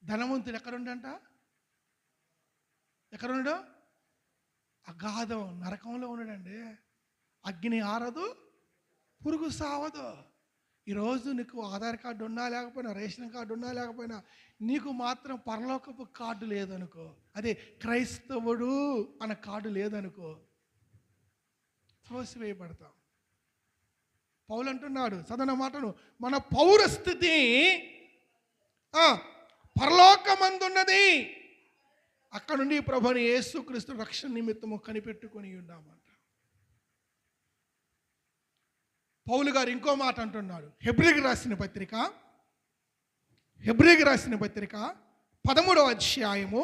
ధనవంతుడు ఎక్కడుండంట? ఎక్కడున్నాడు? అగాధం నరకంలో ఉన్నాడండి. అగ్ని ఆరదు, పురుగు సావదు. ఈరోజు నీకు ఆధార్ కార్డు ఉన్నా లేకపోయినా, రేషన్ కార్డు ఉన్నా లేకపోయినా, నీకు మాత్రం పరలోకపు కార్డు లేదనుకో, అదే క్రైస్తవుడు అన్న కార్డు లేదనుకో, త్రోసివేయబడతాం. పౌలు అంటున్నాడు, చదవన మాటను, మన పౌరస్థితి పరలోకమందున్నది. అక్కడ నుండి ప్రభువుని యేసుక్రీస్తు రక్షణ నిమిత్తము కనిపెట్టుకొని ఉన్నామంట. పౌలు గారు ఇంకో మాట అంటున్నాడు. హెబ్రీకి రాసిన పత్రిక 13వ అధ్యాయము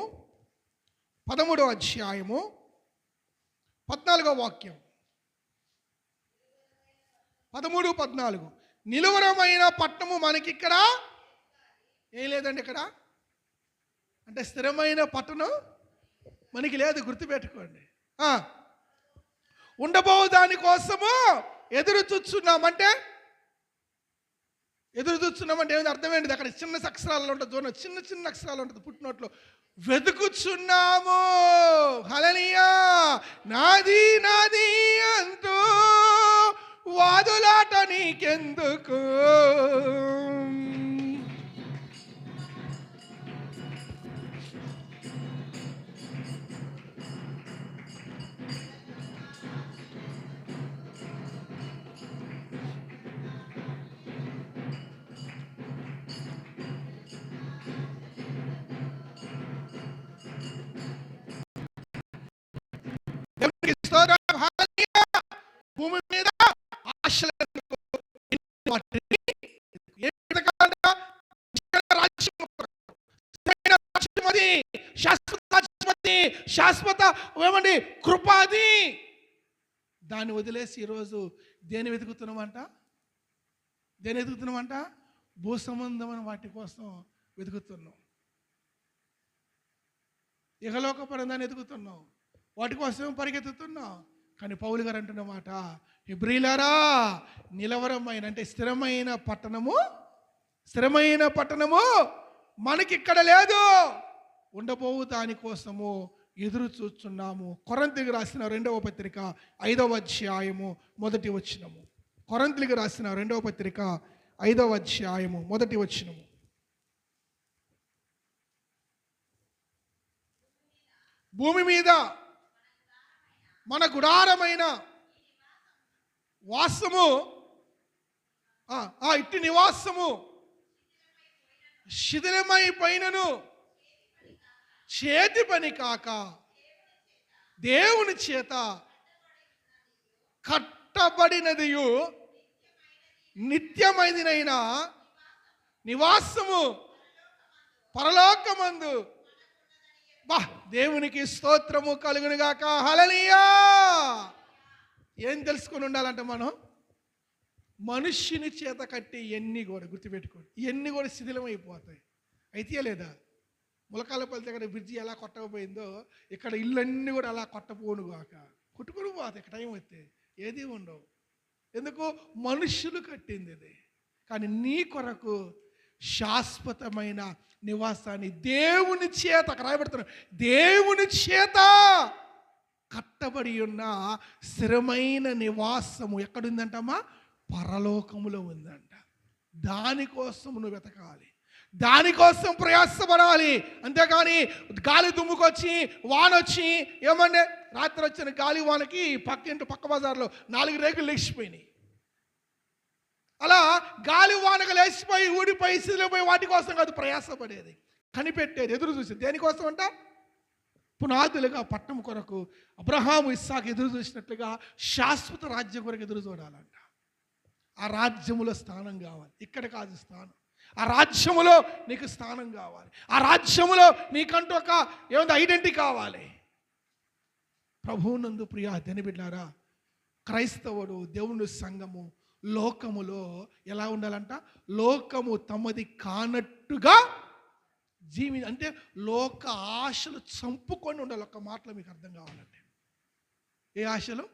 14వ వాక్యం. 13-14. నిలువరమైన పట్టణము మనకిక్కడ ఏం లేదండి. ఇక్కడ అంటే స్థిరమైన పట్టణం మనకి లేదు, గుర్తుపెట్టుకోండి. ఉండబో దానికోసము ఎదురు చూస్తున్నామంటే ఏమిటి అర్థం ఏంటి? అక్కడ చిన్న అక్షరాలు ఉంటుంది, చిన్న అక్షరాలు ఉంటుంది పుట్టినోట్లో. వెతుకుచున్నాము. హల్లెలూయా. నాది నాది అంటూ వాదులాట నీకెందుకు? భూమి మీద శాశ్వత ఏమండి కృపాది. దాన్ని వదిలేసి ఈరోజు దేని వెతుకుతున్నామంట? భూ సంబంధమైన వాటి కోసం వెతుకుతున్నాం. ఇహలోకపరందాన్ని వెతుకుతున్నాం, వాటి కోసం పరిగెత్తుతున్నాం. కానీ పౌలు గారు అంటున్న మాట, హెబ్రీలారా, నిలవరమైన అంటే స్థిరమైన పట్టణము మనకిక్కడ లేదు, ఉండబోవు దానికోసము ఎదురు చూస్తున్నాము. కొరింథీయులకు రాసిన 2వ పత్రిక 5వ అధ్యాయము 1వ వచనము. కొరింథీయులకు రాసిన 2వ పత్రిక 5వ అధ్యాయము 1వ వచనము. భూమి మీద మన గుడారమైన వాసము, ఇట్టి నివాసము శిథిలమైపోయినను చేతి పని కాక దేవుని చేత కట్టబడినదియు నిత్యమైనదైన నివాసము పరలోకమందు. దేవునికి స్తోత్రము కలుగునుగాక. హల్లెలూయా. ఏం తెలుసుకొని ఉండాలంట మనం? మనుష్యుని చేత కట్టి ఎన్ని కూడా గుర్తుపెట్టుకోండి, ఇవన్నీ కూడా శిథిలమైపోతాయి. అయితే లేదా? ములకాలపల్లి దగ్గర బ్రిడ్జి ఎలా కొట్టకపోయిందో ఇక్కడ ఇళ్ళన్నీ కూడా అలా కొట్టపోనుగాక. కొట్టుకుని పోతాయి ఇక్కడ టైం వస్తే, ఏది ఉండవు. ఎందుకు? మనుష్యులు కట్టింది ఇది. కానీ నీ కొరకు శాశ్వతమైన నివాసాన్ని దేవుని చేత, అక్కడ రాయబడుతున్నా, దేవుని చేత కట్టబడి ఉన్న స్థిరమైన నివాసము ఎక్కడుందంటమ్మా? పరలోకములో ఉందంట. దానికోసం నువ్వు వెతకాలి, దానికోసం ప్రయాసపడాలి. అంతేకాని గాలి దుమ్ముకొచ్చి వానొచ్చి, ఏమంటే రాత్రి వచ్చిన గాలి వానకి పక్క బజార్లో 4 రేకులు లేచిపోయినాయి. అలా గాలి వానగా లేచిపోయి ఊడిపోయి సిలిపోయి వాటి కోసం కాదు ప్రయాసపడేది, కనిపెట్టేది, ఎదురు చూసేది. దేనికోసం అంట? పునాదులుగా పట్టణం కొరకు అబ్రహాము ఇస్సాకు ఎదురు చూసినట్లుగా శాశ్వత రాజ్యం కొరకు ఎదురు చూడాలంట. ఆ రాజ్యములో స్థానం కావాలి, ఇక్కడ కాదు స్థానం. ఆ రాజ్యములో నీకు స్థానం కావాలి, ఆ రాజ్యములో నీకంటూ ఒక ఏమంటే ఐడెంటిటీ కావాలి. ప్రభువునందు ప్రియ బిడ్డలారా, క్రైస్తవుడు దేవుని సంఘము లోకములో ఎలా ఉండాలంట? లోకము తమది కానట్టుగా అంటే లోక ఆశలు చంపుకొని ఉండాలి. ఒక మాటలో మీకు అర్థం కావాలంటే ఏ ఆశలు?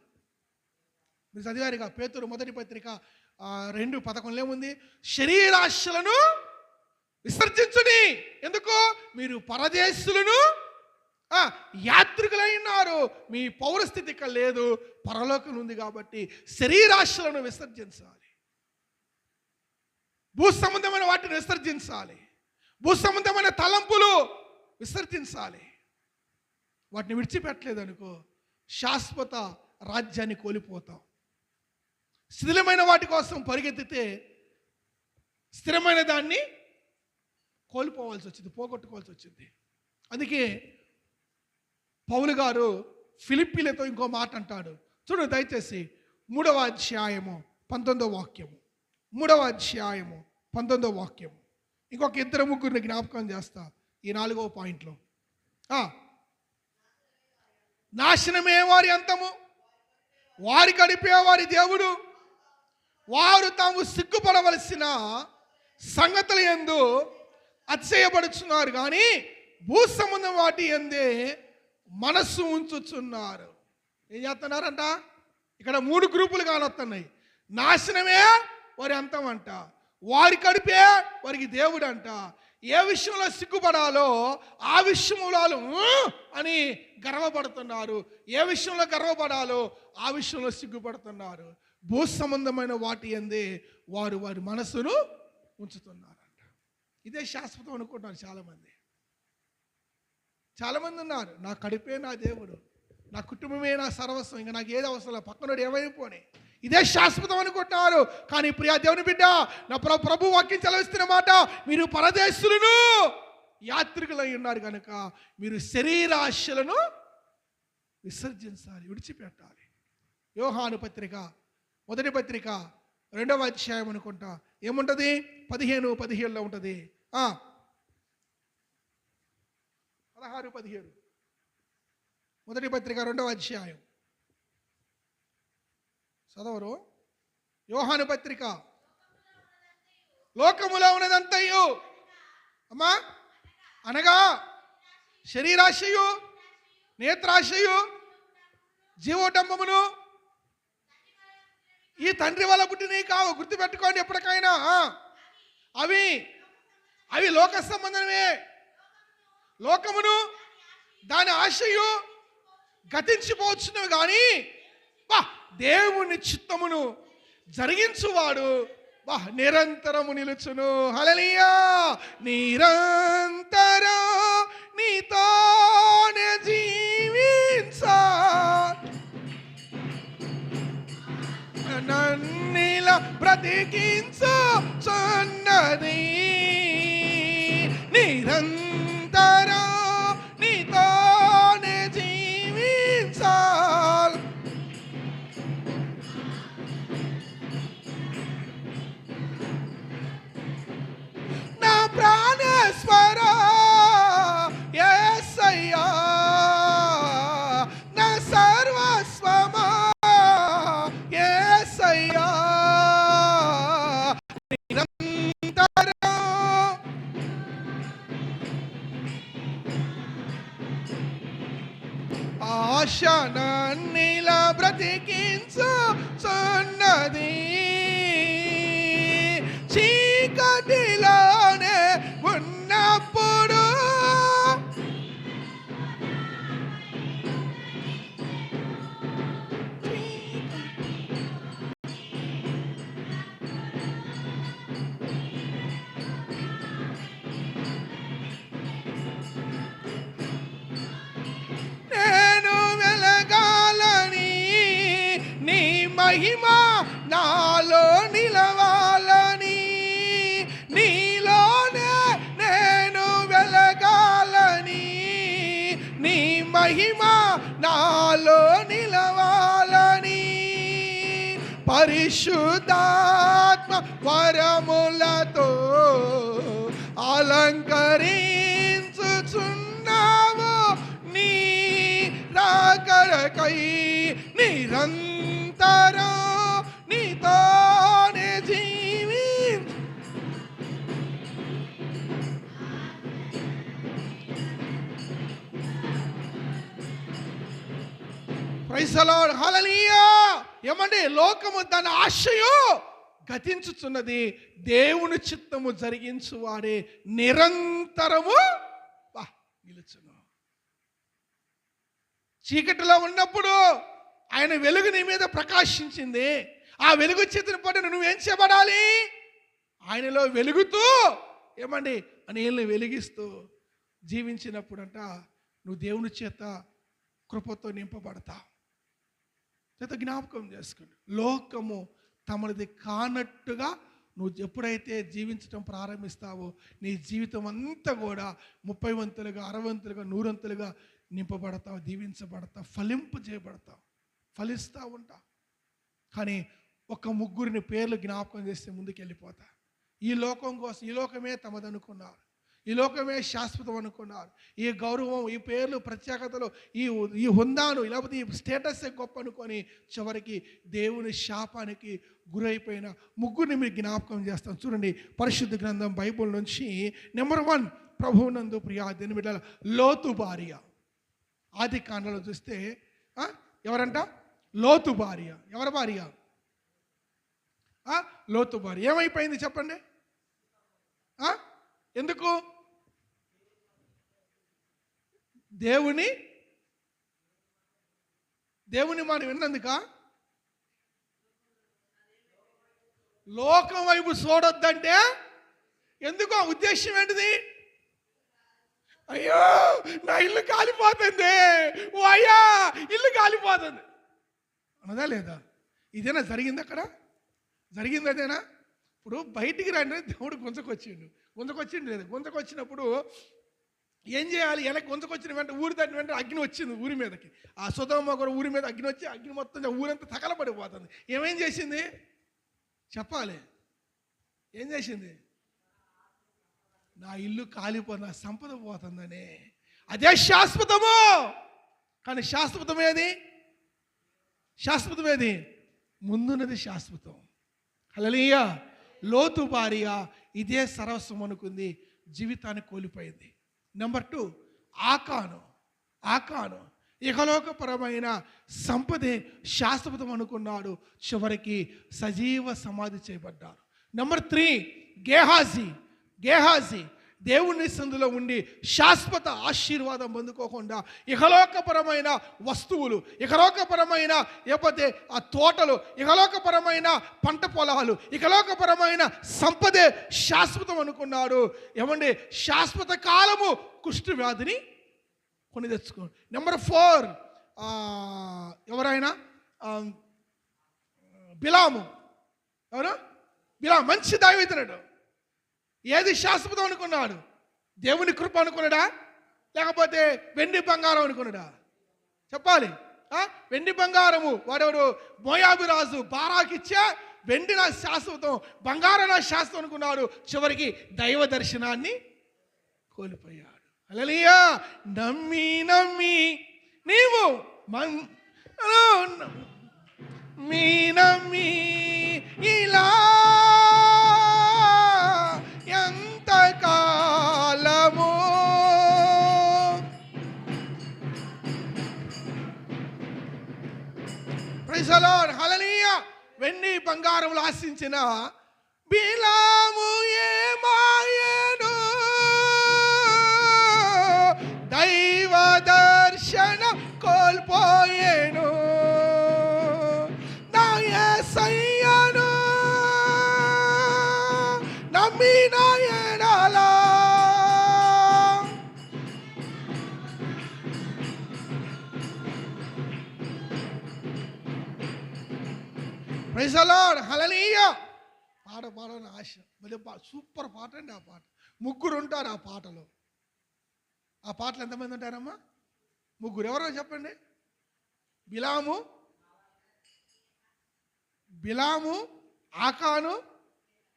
మీరు చదివారుగా పేతురు మొదటి పత్రిక 2:11 ఏముంది? శరీరాశలను విసర్జించుడి. ఎందుకు? మీరు పరదేశులను యాత్రికులై ఉన్నారు, మీ పౌరస్థితి ఇక్కడ లేదు, పరలోకం ఉంది. కాబట్టి శరీరాశలను విసర్జించాలి, భూ సంబంధమైన వాటిని విసర్జించాలి, భూ సంబంధమైన తలంపులు విసర్జించాలి. వాటిని విడిచిపెట్టలేదనుకో శాశ్వత రాజ్యాన్ని కోల్పోతాం. శిథిలమైన వాటి కోసం పరిగెత్తితే స్థిరమైన దాన్ని కోల్పోవాల్సి వచ్చింది, పోగొట్టుకోవాల్సి వచ్చింది. అందుకే పౌలు గారు ఫిలిప్పీలతో ఇంకో మాట అంటాడు. చూడు దయచేసి 3వ అధ్యాయము 19వ వాక్యము, 3వ అధ్యాయము 19వ వాక్యము. ఇంకొక 2-3 జ్ఞాపకం చేస్తా ఈ 4వ పాయింట్లో. నాశనమే వారి అంతము, వారి గడిపే వారి దేవుడు, వారు తాము సిగ్గుపడవలసిన సంగతులు యందు అతిశయపడుచున్నారు, కానీ భూ సంబంధం వాటి యందే మనస్సు ఉంచుచున్నారు. ఏం చేస్తున్నారంట? ఇక్కడ 3 గ్రూపులు కానొస్తున్నాయి. నాశనమే వారి అంతం అంట, వారి కడిపే వారికి దేవుడు అంట. ఏ విషయంలో సిగ్గుపడాలో ఆ విషయంలో అని గర్వపడుతున్నారు, ఏ విషయంలో గర్వపడాలో ఆ విషయంలో సిగ్గుపడుతున్నారు. భూ సంబంధమైన వాటి యందే వారు వారి మనసును ఉంచుతున్నారంట. ఇదే శాశ్వతం అనుకుంటున్నారు చాలామంది. చాలామంది ఉన్నారు, నా కడిపే నా దేవుడు, నా కుటుంబమే నా సర్వస్వం, ఇంకా నాకు ఏది అవసరం, పక్కనోడు ఏమైపోయి ఇదే శాశ్వతం అనుకుంటున్నారు. కానీ ప్రియా దేవుని బిడ్డ, నా ప్రభు వాక్యం చదివిస్తున్న మాట, మీరు పరదేశులను యాత్రికులై ఉన్నారు కనుక మీరు శరీరాశలను విసర్జించాలి, విడిచిపెట్టాలి. యోహాను పత్రిక మొదటి పత్రిక 2వ అధ్యాయం అనుకుంటా ఏముంటుంది? 15:17 ఉంటుంది. 16-17 మొదటి పత్రిక 2వ అధ్యాయం చదవరు? యోహాను పత్రిక. లోకములో ఉన్నదంతయు అమ్మా అనగా శరీరాశయు, నేత్రాశయు, జీవోటంబమును ఈ తండ్రి వల్ల పుట్టినవి కావు. గుర్తుపెట్టుకోండి ఎప్పటికైనా. అవి లోక సంబంధమే. లోకమును దాని ఆశయు గతించిపోవచ్చును, కానీ దేవుని చిత్తమును జరిగించువాడు నిరంతరము నిలుచును. హల్లెలూయా. నిరంతరం నీతోనే జీవించా, నన్నిలా బ్రతికించుచున్నది. నిరంతరం నీతోనే జీవించాలి. నా ప్రాణేశ్వర యేసయ్యా, నా సర్వస్వమా యేసయ్యా, నిరంతరం ఆశ నన్నిలా బ్రతికించుచున్నది. చీకటిలోనే ఉన్నప్పుడు నేను వెలగాలని, నీ మహిమ నాలో నిలవాల పరిశుద్ధాత్మ వరములతో అలంకరించుచున్నావు నీ రాకడకై నిరంతరం నీతోనే జీవి. ప్రైజ్ ది లార్డ్, హల్లెలూయా. ఏమండి, లోకము దాని ఆశయు గతించుచున్నది, దేవుని చిత్తము జరిగించు వారే నిరంతరము నిలుచును. చీకటిలో ఉన్నప్పుడు ఆయన వెలుగు నీ మీద ప్రకాశించింది. ఆ వెలుగు చేతిన పట్టు నువ్వేం చేయబడాలి? ఆయనలో వెలుగుతూ ఏమండి అనేళ్ళని వెలిగిస్తూ జీవించినప్పుడంట నువ్వు దేవుని చేత కృపతో నింపబడతావు. చేత జ్ఞాపకం చేసుకోండి, లోకము తమది కానట్టుగా నువ్వు ఎప్పుడైతే జీవించడం ప్రారంభిస్తావో నీ జీవితం అంతా కూడా 30 వంతులుగా 60 వంతులుగా 100 వంతులుగా నింపబడతావు, దీవించబడతావు, ఫలింపు చేయబడతావు, ఫలిస్తూ ఉంటావు. కానీ ఒక ముగ్గురిని పేర్లు జ్ఞాపకం చేస్తే ముందుకు వెళ్ళిపోతా. ఈ లోకం కోసం, ఈ లోకమే తమదనుకున్నారు, ఈ లోకమే శాశ్వతం అనుకున్నారు, ఈ గౌరవం, ఈ పేర్లు, ప్రత్యేకతలు, ఈ హుందాను లేకపోతే ఈ స్టేటస్ గొప్ప అనుకొని చివరికి దేవుని శాపానికి గురైపోయిన ముగ్గురిని మీరు జ్ఞాపకం చేస్తాం. చూడండి, పరిశుద్ధ గ్రంథం బైబుల్ నుంచి నెంబర్ 1 ప్రభువునందు ప్రియా దేని బిడ్డల లోతు భార్య. ఆది కాండలో చూస్తే ఎవరంట? లోతు భార్య. ఎవరి భార్య? లోతు భార్య. ఏమైపోయింది చెప్పండి? ఎందుకు? దేవుని మాట విన్నందుక? లోకం వైపు చూడొద్దంటే ఎందుకు? ఆ ఉద్దేశం ఏంటిది? అయ్యో నా ఇల్లు కాలిపోతుంది, ఓ అయ్యా ఇల్లు కాలిపోతుంది అన్నదా లేదా? ఇదేనా జరిగింది? అక్కడ జరిగింది అదేనా? ఇప్పుడు బయటికి రండి, దేవుడు గుంజకొచ్చిండు లేదు, గుంజకొచ్చినప్పుడు ఏం చేయాలి? వెనక్కి గుంజకొచ్చిన వెంటనే ఊరి దాటిన వెంటనే అగ్ని వచ్చింది ఊరి మీదకి. ఆ సొదొమ కూడా ఊరి మీద అగ్ని వచ్చి అగ్ని మొత్తం ఊరంతా తగలబడిపోతుంది. ఏమేం చేసింది చెప్పాలి? ఏం చేసింది? నా ఇల్లు కాలిపోతుంది, నా సంపద పోతుందని. అదే శాశ్వతము. కానీ శాశ్వతమేది? ముందున్నది శాశ్వతం. హల్లెలూయా. లోతు భార్య ఇదే సర్వస్వం అనుకుంది, జీవితాన్ని కోల్పోయింది. నెంబర్ 2 ఆకాను ఇహలోకపరమైన సంపదే శాశ్వతం అనుకున్నాడు, చివరికి సజీవ సమాధి చేయబడ్డారు. నెంబర్ 3 గేహాజీ దేవుని సందులో ఉండి శాశ్వత ఆశీర్వాదం పొందుకోకుండా ఇహలోకపరమైన వస్తువులు, ఇహలోకపరమైన లేకపోతే ఆ తోటలు, ఇహలోకపరమైన పంట పొలాలు, ఇహలోకపరమైన సంపదే శాశ్వతం అనుకున్నాడు. ఏమండి, శాశ్వత కాలము కుష్టు వ్యాధిని కొని తెచ్చుకో. నెంబర్ 4 ఎవరైనా బిలాము. ఎవరు? బిలాము మంచి దైవజనుడు. ఏది శాశ్వతం అనుకున్నాడు? దేవుని కృప అనుకున్నాడా లేకపోతే వెండి బంగారం అనుకున్నాడా? చెప్పాలి. వెండి బంగారము వాడెవడు? మోయాబు రాజు బారాకిచ్చే వెండి నా శాశ్వతం, బంగారం నా శాశ్వతం అనుకున్నాడు, చివరికి దైవ దర్శనాన్ని కోల్పోయాడు. హల్లెలూయా. నమ్మి నీవు నమ్మి ఇలా ఎంత కాలము ప్రైజ్ ది లార్డ్, హల్లెలూయా. వెండి బంగారములు ఆశించిన బిలాము ఏమాయను? దైవ దర్శనం కోల్పోయేను. నా యేసయ్యను నమ్మిన ఎడల ప్రైజ్ ది లార్డ్, హల్లెలూయా. పాడని ఆశ, సూపర్ పాట అండి. ఆ పాట ముగ్గురు ఉంటారు ఆ పాటలో. ఆ పాటలు ఎంతమంది ఉంటారమ్మా? ముగ్గురు. ఎవరో చెప్పండి. బిలాము, బిలాము, ఆకాను,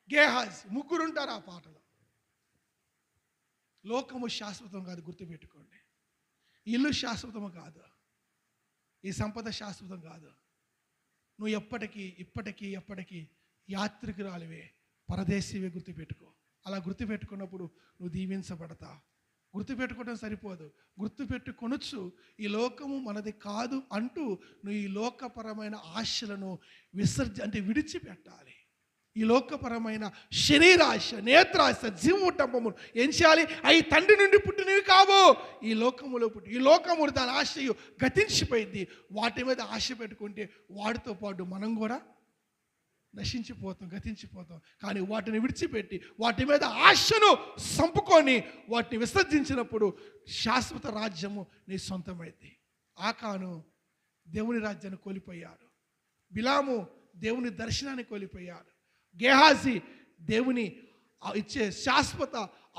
గేహాజీ ముగ్గురు ఉంటారు ఆ పాటలో. లోకము శాశ్వతం కాదు, గుర్తుపెట్టుకోండి. ఇల్లు శాశ్వతము కాదు, ఈ సంపద శాశ్వతం కాదు. నువ్వు ఎప్పటికీ యాత్రికురాలివే, పరదేశీవే. గుర్తుపెట్టుకో. అలా గుర్తుపెట్టుకున్నప్పుడు నువ్వు దీవించబడతావు. గుర్తుపెట్టుకోవడం సరిపోదు, గుర్తుపెట్టుకొనొచ్చు ఈ లోకము మనది కాదు అంటూ నువ్వు ఈ లోకపరమైన ఆశలను విడిచిపెట్టాలి. ఈ లోకపరమైన శరీరాశ, నేత్రాశ, జీవటంపము ఏం చేయాలి? అవి తండ్రి నుండి పుట్టినవి కావు, ఈ లోకములో పుట్టి. ఈ లోకము దాని ఆశయు గతించిపోయింది. వాటి మీద ఆశ పెట్టుకుంటే వాటితో పాటు మనం కూడా గతించిపోతాం. కానీ వాటిని విడిచిపెట్టి వాటి మీద ఆశను సంపుకొని వాటిని విసర్జించినప్పుడు శాశ్వత రాజ్యము నీ సొంతమైంది. ఆకాను దేవుని రాజ్యాన్ని కోల్పోయాడు, బిలాము దేవుని దర్శనాన్ని కోల్పోయాడు, గేహాజీ దేవుని ఇచ్చే శాశ్వత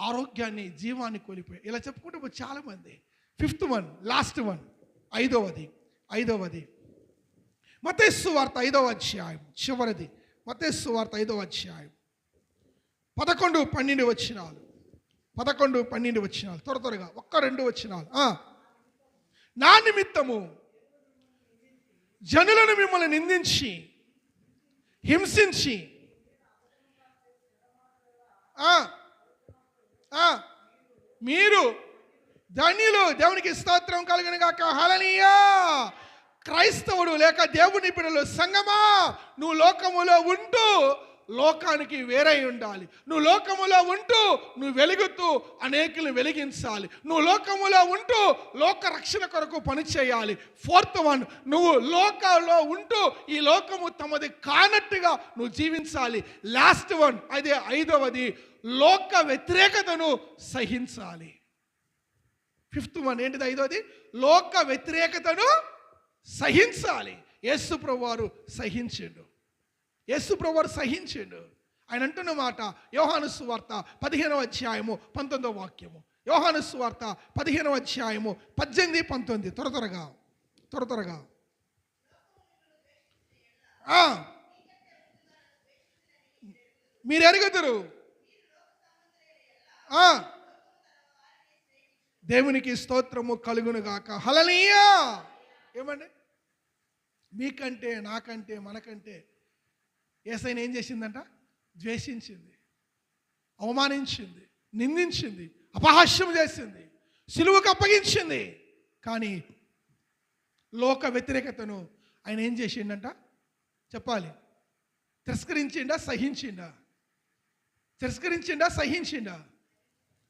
ఆరోగ్యాన్ని, జీవాన్ని కోల్పోయాడు. ఇలా చెప్పుకుంటే చాలామంది. 5th వన్, లాస్ట్ వన్, ఐదవది మత్తయి సువార్త 5వ అధ్యాయం, చివరిది. మత్తయి సువార్త 5వ అధ్యాయం 11-12 వచనాలు. 11-12 వచనాలు త్వరగా 1-2 వచనాలు. నా నిమిత్తము జనులను మిమ్మల్ని నిందించి, హింసించి, మీరు ధన్యులు, దేవునికి స్తోత్రం కలుగును గాక. హల్లెలూయా. క్రైస్తవుడు లేక దేవుని బిడ్డలు, సంగమా, నువ్వు లోకములో ఉంటూ లోకానికి వేరై ఉండాలి. నువ్వు లోకములో ఉంటూ నువ్వు వెలుగుతూ అనేకులను వెలిగించాలి. నువ్వు లోకములో ఉంటూ లోక రక్షణ కొరకు పనిచేయాలి. 4th వన్, నువ్వు లోకంలో ఉంటూ ఈ లోకము తమది కానట్టుగా నువ్వు జీవించాలి. లాస్ట్ వన్, అదే 5వది, లోక వ్యతిరేకతను సహించాలి. 5th వన్ ఏంటిది? 5వది, లోక వ్యతిరేకతను సహించాలి. యేసు ప్రభువారు సహించిండు. ఆయన అంటున్న మాట యోహాను సువార్త 15వ అధ్యాయము 19వ వాక్యము. యోహాను సువార్త 15వ అధ్యాయము 18-19. త్వరగా మీరు ఎరుగుదురు, దేవునికి స్తోత్రము కలుగునుగాక. హల్లెలూయా. ఏమండి, మీకంటే, నాకంటే, మనకంటే యేసయ్యను ఏం చేసిందంట? ద్వేషించింది, అవమానించింది, నిందించింది, అపహాస్యం చేసింది, సిలువకు అప్పగించింది. కానీ లోక వ్యతిరేకతను ఆయన ఏం చేసిండంట? చెప్పాలి. తిరస్కరించిండా? సహించిండా?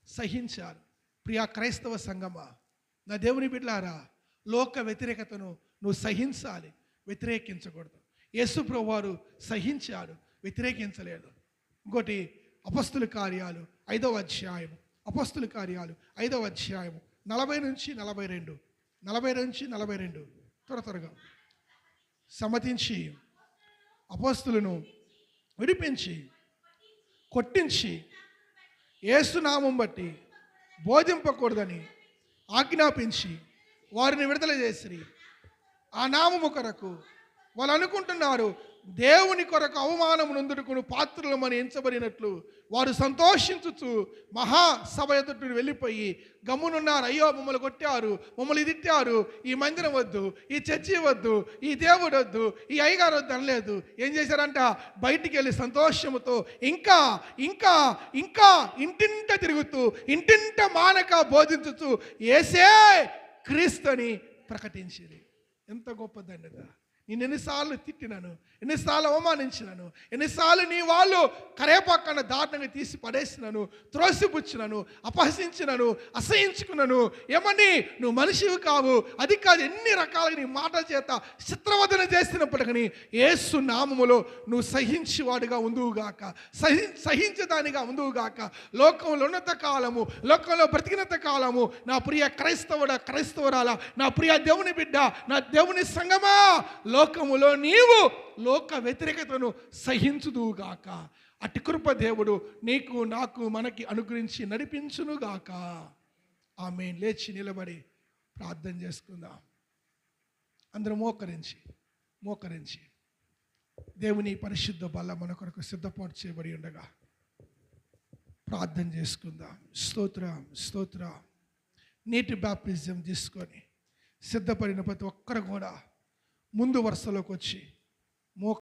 సహించారు. ప్రియా క్రైస్తవ సంగమా, నా దేవుని బిడ్డలారా, లోక వ్యతిరేకతను నువ్వు సహించాలి, వ్యతిరేకించకూడదు. యేసు ప్రభువారు సహించాడు, వ్యతిరేకించలేదు. ఇంకోటి అపొస్తలుల కార్యాలు 5వ అధ్యాయం, 5వ అధ్యాయం 40-42 త్వరగా. సమ్మతించి అపొస్తలులను విడిపించి, కొట్టించి, యేసునామం బట్టి బోధింపకూడదని ఆజ్ఞాపించి వారిని విడుదల చేసిరి. ఆ నామము కొరకు వాళ్ళు అనుకుంటున్నారు దేవుని కొరకు అవమానం నొందుడుకును పాత్రులమని ఎంచబడినట్లు వారు సంతోషించుచు మహాసభ ఎదుటి వెళ్ళిపోయి గమ్మునున్నారు. అయ్యో, మమ్మల్ని కొట్టారు, మమ్మల్ని తిట్టారు, ఈ మందిరం వద్దు, ఈ చర్చి వద్దు, ఈ దేవుడు వద్దు, ఈ అయ్యగారు వద్దు అనలేదు. ఏం చేశారంట? బయటికి వెళ్ళి సంతోషముతో ఇంకా ఇంకా ఇంకా ఇంటింట తిరుగుతూ, ఇంటింట మానక బోధించుచు యేసే క్రీస్తు అని ప్రకటించింది. ఎంత గొప్పదండి! నేను ఎన్నిసార్లు తిట్టినాను, ఎన్నిసార్లు అవమానించినాను, ఎన్నిసార్లు నీ వాళ్ళు కరేపాకన్న దారుణంగా తీసి పడేసినాను, త్రోసిపుచ్చినాను, అపహసించినాను, అసహించుకున్నాను. ఏమని? నువ్వు మనిషివి కావు, అది కాదు, ఎన్ని రకాలుగా నీ మాటల చేత చిత్రవదన చేసినప్పటికీ యేసు నామములో నువ్వు సహించేవాడుగా ఉందువుగాక, సహించదానిగా ఉందువుగాక. లోకంలో ఉన్నంత కాలము, లోకంలో బ్రతికినంత కాలము, నా ప్రియ క్రైస్తవురాల, నా ప్రియ దేవుని బిడ్డ, నా దేవుని సంగమా, లోకములో నీవు లోక వ్యతిరేకతను సహించుదువుగాక. అట్టి కృప దేవుడు నీకు, నాకు, మనకి అనుగ్రహించి నడిపించునుగాక. ఆమేన్. లేచి నిలబడి ప్రార్థన చేసుకుందాం. అందరూ మోకరించి దేవుని పరిశుద్ధ బల్ల మన కొరకు సిద్ధపాటు చేయబడి ఉండగా ప్రార్థన చేసుకుందాం. స్తోత్రం, స్తోత్రం. నీటి బాప్టిజం తీసుకొని సిద్ధపడిన ప్రతి ఒక్కరు కూడా ముందు వరుసలోకి వచ్చి